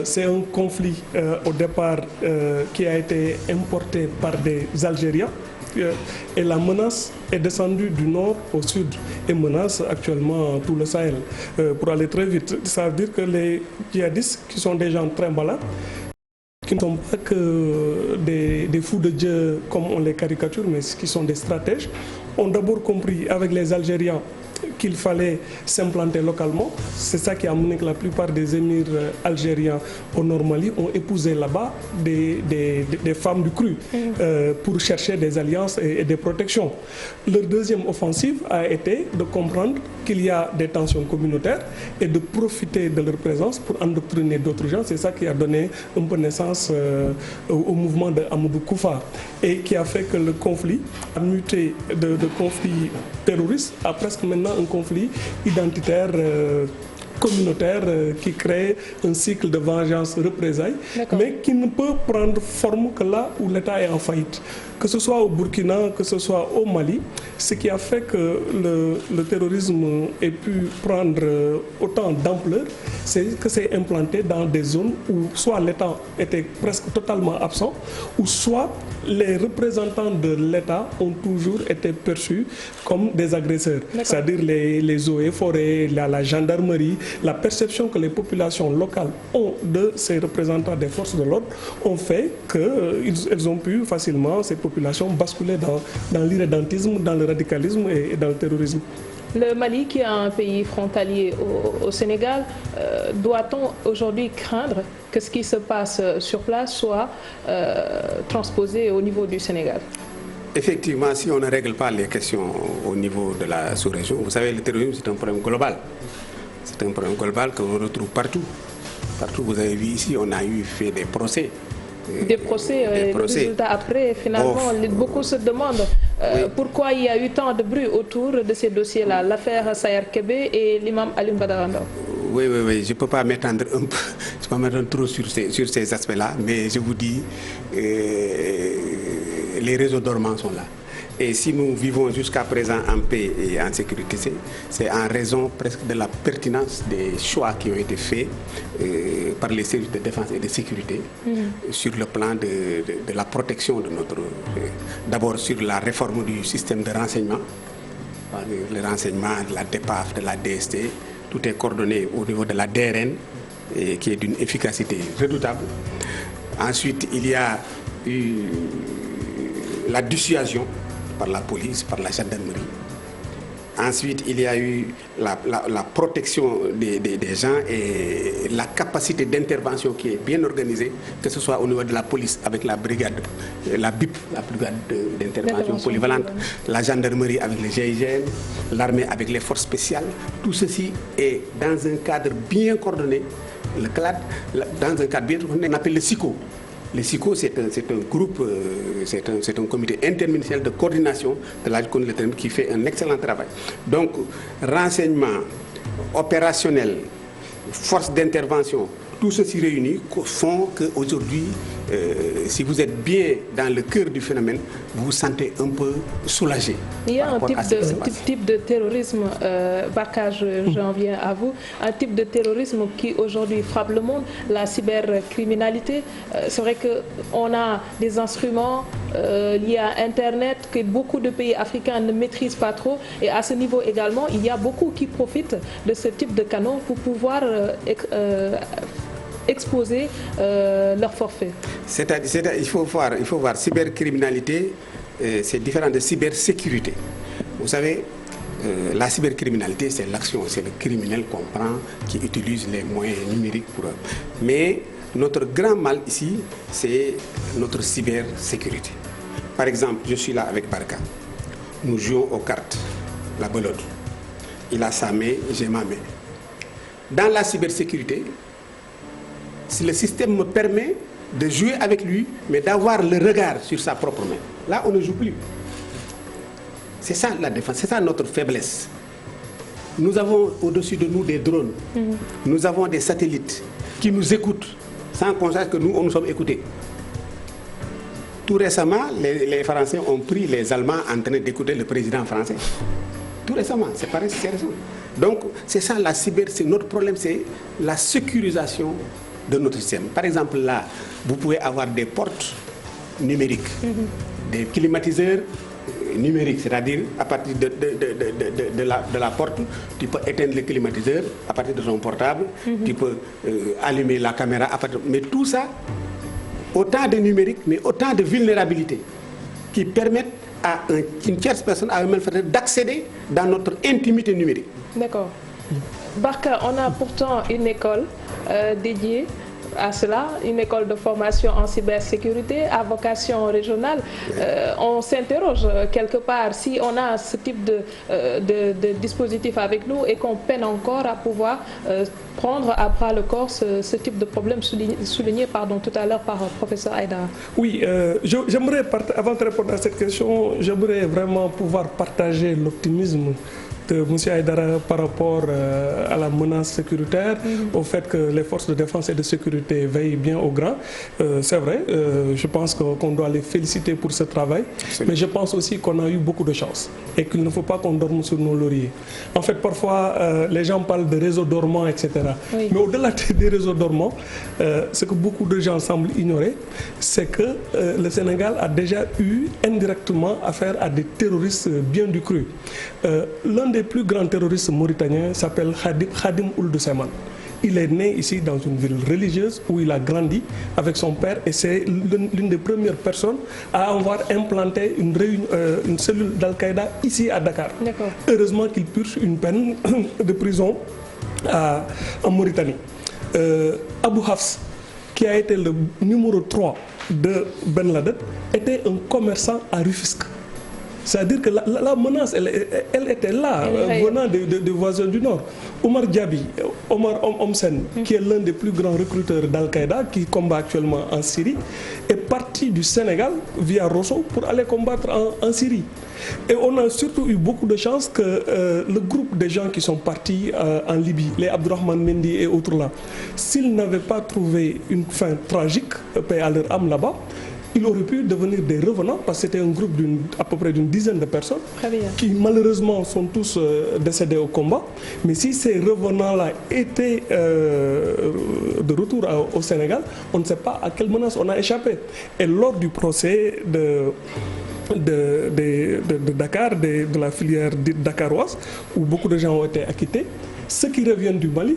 C'est un conflit au départ qui a été importé par des Algériens et la menace est descendue du nord au sud et menace actuellement tout le Sahel. Pour aller très vite, ça veut dire que les djihadistes qui sont des gens très malades, qui ne sont pas que des fous de Dieu comme on les caricature, mais qui sont des stratèges, ont d'abord compris avec les Algériens qu'il fallait s'implanter localement. C'est ça qui a amené que la plupart des émirs algériens au Nord Mali ont épousé là-bas des femmes du cru pour chercher des alliances et des protections. Leur deuxième offensive a été de comprendre qu'il y a des tensions communautaires et de profiter de leur présence pour endoctriner d'autres gens. C'est ça qui a donné un peu naissance au mouvement de Amadou Koufa et qui a fait que le conflit a muté de conflit terroriste à presque maintenant un conflit identitaire communautaire qui crée un cycle de vengeance représailles, mais qui ne peut prendre forme que là où l'État est en faillite. Que ce soit au Burkina, que ce soit au Mali, ce qui a fait que le terrorisme ait pu prendre autant d'ampleur, c'est que c'est implanté dans des zones où soit l'État était presque totalement absent, ou soit les représentants de l'État ont toujours été perçus comme des agresseurs. C'est-à-dire les eaux et forêts, la gendarmerie, la perception que les populations locales ont de ces représentants des forces de l'ordre ont fait qu'elles ont pu facilement, ces populations, basculer dans l'irrédentisme, dans le radicalisme et dans le terrorisme. Le Mali, qui est un pays frontalier au Sénégal, doit-on aujourd'hui craindre que ce qui se passe sur place soit transposé au niveau du Sénégal? Effectivement, si on ne règle pas les questions au niveau de la sous-région, vous savez, le terrorisme, c'est un problème global. C'est un problème global que l'on retrouve partout. Partout, vous avez vu ici, on a fait des procès. Des procès. Résultats après, finalement, beaucoup se demandent pourquoi il y a eu tant de bruit autour de ces dossiers-là, l'affaire Sayer Kébé et l'imam Alioune Badara Ndao. Oui, je ne peux pas m'étendre un peu, je peux pas m'étendre trop sur ces aspects-là, mais je vous dis, les réseaux dormants sont là. Et si nous vivons jusqu'à présent en paix et en sécurité, c'est en raison presque de la pertinence des choix qui ont été faits par les services de défense et de sécurité sur le plan de la protection de notre... D'abord sur la réforme du système de renseignement, le renseignement de la DEPAF, de la DST, tout est coordonné au niveau de la DRN, qui est d'une efficacité redoutable. Ensuite, il y a eu la dissuasion par la police, par la gendarmerie. Ensuite, il y a eu la protection des gens et la capacité d'intervention qui est bien organisée, que ce soit au niveau de la police avec la brigade, la BIP, la brigade d'intervention polyvalente, la gendarmerie avec les GIGN, l'armée avec les forces spéciales. Tout ceci est dans un cadre bien coordonné, dans un cadre bien coordonné, on appelle le SICO. Le SICO, c'est un groupe, c'est un comité interministériel de coordination de la lutte contre le terrorisme qui fait un excellent travail. Donc, renseignement opérationnel, force d'intervention, tout ceci réuni font qu'aujourd'hui, si vous êtes bien dans le cœur du phénomène, vous vous sentez un peu soulagé. Il y a un type de terrorisme, Barka, j'en viens à vous, un type de terrorisme qui aujourd'hui frappe le monde, la cybercriminalité. C'est vrai qu'on a des instruments liés à Internet que beaucoup de pays africains ne maîtrisent pas trop. Et à ce niveau également, il y a beaucoup qui profitent de ce type de canaux pour pouvoir exposer leur forfait. Il faut voir cybercriminalité, c'est différent de cybersécurité. Vous savez, la cybercriminalité, c'est l'action, c'est le criminel qu'on prend, qui utilise les moyens numériques pour... Mais notre grand mal ici, c'est notre cybersécurité. Par exemple, je suis là avec Barka. Nous jouons aux cartes, la belote. il a sa main, j'ai ma main. Dans la cybersécurité, si le système me permet de jouer avec lui, mais d'avoir le regard sur sa propre main, là on ne joue plus. C'est ça la défense, c'est ça notre faiblesse. Nous avons au-dessus de nous des drones, nous avons des satellites qui nous écoutent, sans qu'on sache que nous sommes écoutés. Tout récemment, les Français ont pris les Allemands en train d'écouter le président français. Tout récemment, c'est pareil, c'est récent. Donc, c'est ça la notre problème, c'est la sécurisation de notre système. Par exemple, là, vous pouvez avoir des portes numériques, des climatiseurs numériques, c'est-à-dire à partir de la porte, tu peux éteindre le climatiseur à partir de ton portable, tu peux allumer la caméra, mais tout ça, autant de numérique, mais autant de vulnérabilité qui permettent à une tierce personne, à un malfaiteur, d'accéder dans notre intimité numérique. D'accord. Barka, on a pourtant une école dédiée à cela, une école de formation en cybersécurité à vocation régionale. On s'interroge quelque part si on a ce type de dispositif avec nous et qu'on peine encore à pouvoir prendre à bras le corps ce type de problème souligné tout à l'heure par le professeur Aïdara. Oui, j'aimerais, avant de répondre à cette question, j'aimerais vraiment pouvoir partager l'optimisme de M. Aïdara par rapport à la menace sécuritaire, au fait que les forces de défense et de sécurité veillent bien au grand. C'est vrai, je pense qu'on doit les féliciter pour ce travail, mais je pense aussi qu'on a eu beaucoup de chance et qu'il ne faut pas qu'on dorme sur nos lauriers. En fait, parfois, les gens parlent de réseaux dormants, etc. Oui. Mais au-delà des réseaux dormants, ce que beaucoup de gens semblent ignorer, c'est que le Sénégal a déjà eu indirectement affaire à des terroristes bien du cru. L'un des plus grands terroristes mauritaniens s'appelle Khadim Ould Seman. Il est né ici dans une ville religieuse où il a grandi avec son père et c'est l'une des premières personnes à avoir implanté une cellule d'Al-Qaïda ici à Dakar. Heureusement qu'il purge une peine de prison en Mauritanie. Abou Hafs, qui a été le numéro 3 de Ben Laden, était un commerçant à Rufisque. C'est-à-dire que la menace, elle était là, venant des voisins du Nord. Omar Diaby, Omar Omsen, qui est l'un des plus grands recruteurs d'Al-Qaïda, qui combat actuellement en Syrie, est parti du Sénégal via Rosso pour aller combattre en Syrie. Et on a surtout eu beaucoup de chance que le groupe des gens qui sont partis en Libye, les Abdourahmane Mendy et autres là, s'ils n'avaient pas trouvé une fin tragique, paix à leur âme là-bas, il aurait pu devenir des revenants parce que c'était un groupe à peu près d'une dizaine de personnes qui malheureusement sont tous décédés au combat. Mais si ces revenants-là étaient de retour au Sénégal, on ne sait pas à quelle menace on a échappé. Et lors du procès de Dakar, de la filière dite dakaroise, où beaucoup de gens ont été acquittés, ceux qui reviennent du Mali,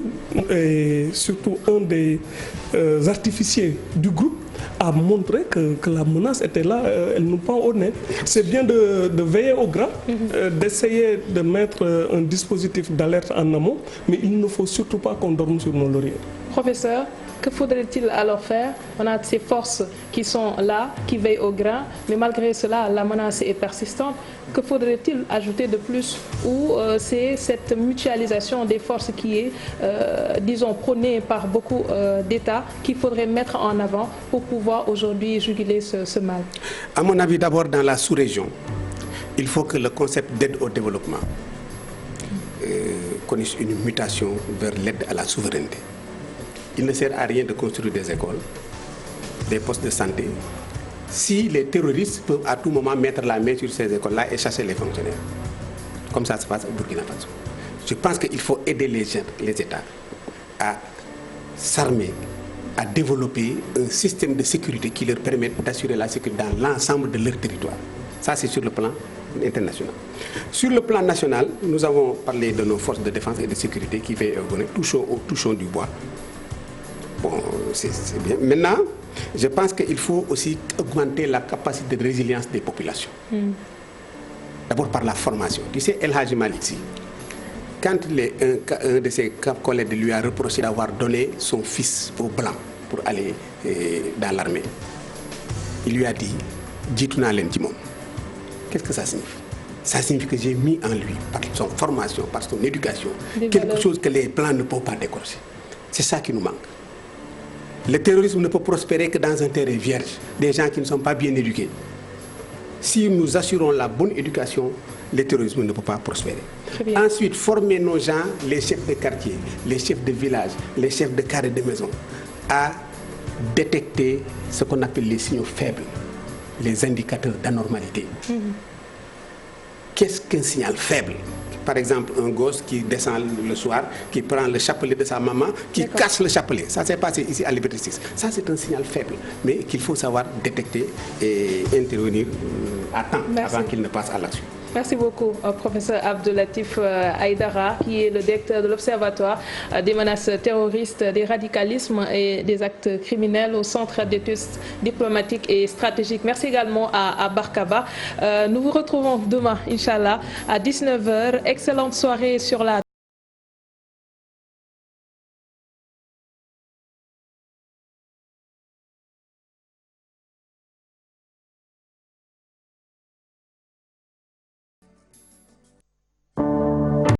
et surtout un des artificiers du groupe, a montré que la menace était là, elle nous pend au nez. C'est bien de veiller au gras, d'essayer de mettre un dispositif d'alerte en amont, mais il ne faut surtout pas qu'on dorme sur nos lauriers. Professeur, que faudrait-il alors faire? On a ces forces qui sont là, qui veillent au grain, mais malgré cela, la menace est persistante. Que faudrait-il ajouter de plus? Ou c'est cette mutualisation des forces qui est, disons, prônée par beaucoup d'États qu'il faudrait mettre en avant pour pouvoir aujourd'hui juguler ce mal? À mon avis, d'abord dans la sous-région, il faut que le concept d'aide au développement connaisse une mutation vers l'aide à la souveraineté. Il ne sert à rien de construire des écoles, des postes de santé, si les terroristes peuvent à tout moment mettre la main sur ces écoles-là et chasser les fonctionnaires. Comme ça se passe au Burkina Faso. Je pense qu'il faut aider les États à s'armer, à développer un système de sécurité qui leur permette d'assurer la sécurité dans l'ensemble de leur territoire. Ça, c'est sur le plan international. Sur le plan national, nous avons parlé de nos forces de défense et de sécurité qui veillent au bonheur, touchons du bois. Bon, c'est bien. Maintenant, je pense qu'il faut aussi augmenter la capacité de résilience des populations. D'abord par la formation. Tu sais, El Hadji Malick, quand un de ses collègues lui a reproché d'avoir donné son fils au blanc pour aller dans l'armée, il lui a dit, Jituna len ci mom. Qu'est-ce que ça signifie? ça signifie que j'ai mis en lui, par son formation, par son éducation, quelque chose que les plans ne peuvent pas décrocher. C'est ça qui nous manque. Le terrorisme ne peut prospérer que dans un terrain vierge, des gens qui ne sont pas bien éduqués. Si nous assurons la bonne éducation, le terrorisme ne peut pas prospérer. Ensuite, former nos gens, les chefs de quartier, les chefs de village, les chefs de carré de maison, à détecter ce qu'on appelle les signaux faibles, les indicateurs d'anormalité. Qu'est-ce qu'un signal faible? Par exemple, un gosse qui descend le soir, qui prend le chapelet de sa maman, qui casse le chapelet. Ça s'est passé ici à Liberté 6. Ça, c'est un signal faible, mais qu'il faut savoir détecter et intervenir à temps avant qu'il ne passe à l'action. Merci beaucoup, professeur Abdoulatif Aïdara, qui est le directeur de l'Observatoire des menaces terroristes, des radicalismes et des actes criminels au Centre d'études diplomatiques et stratégiques. Merci également à Barkaba. Nous vous retrouvons demain, Inch'Allah, à 19h. Excellente soirée sur la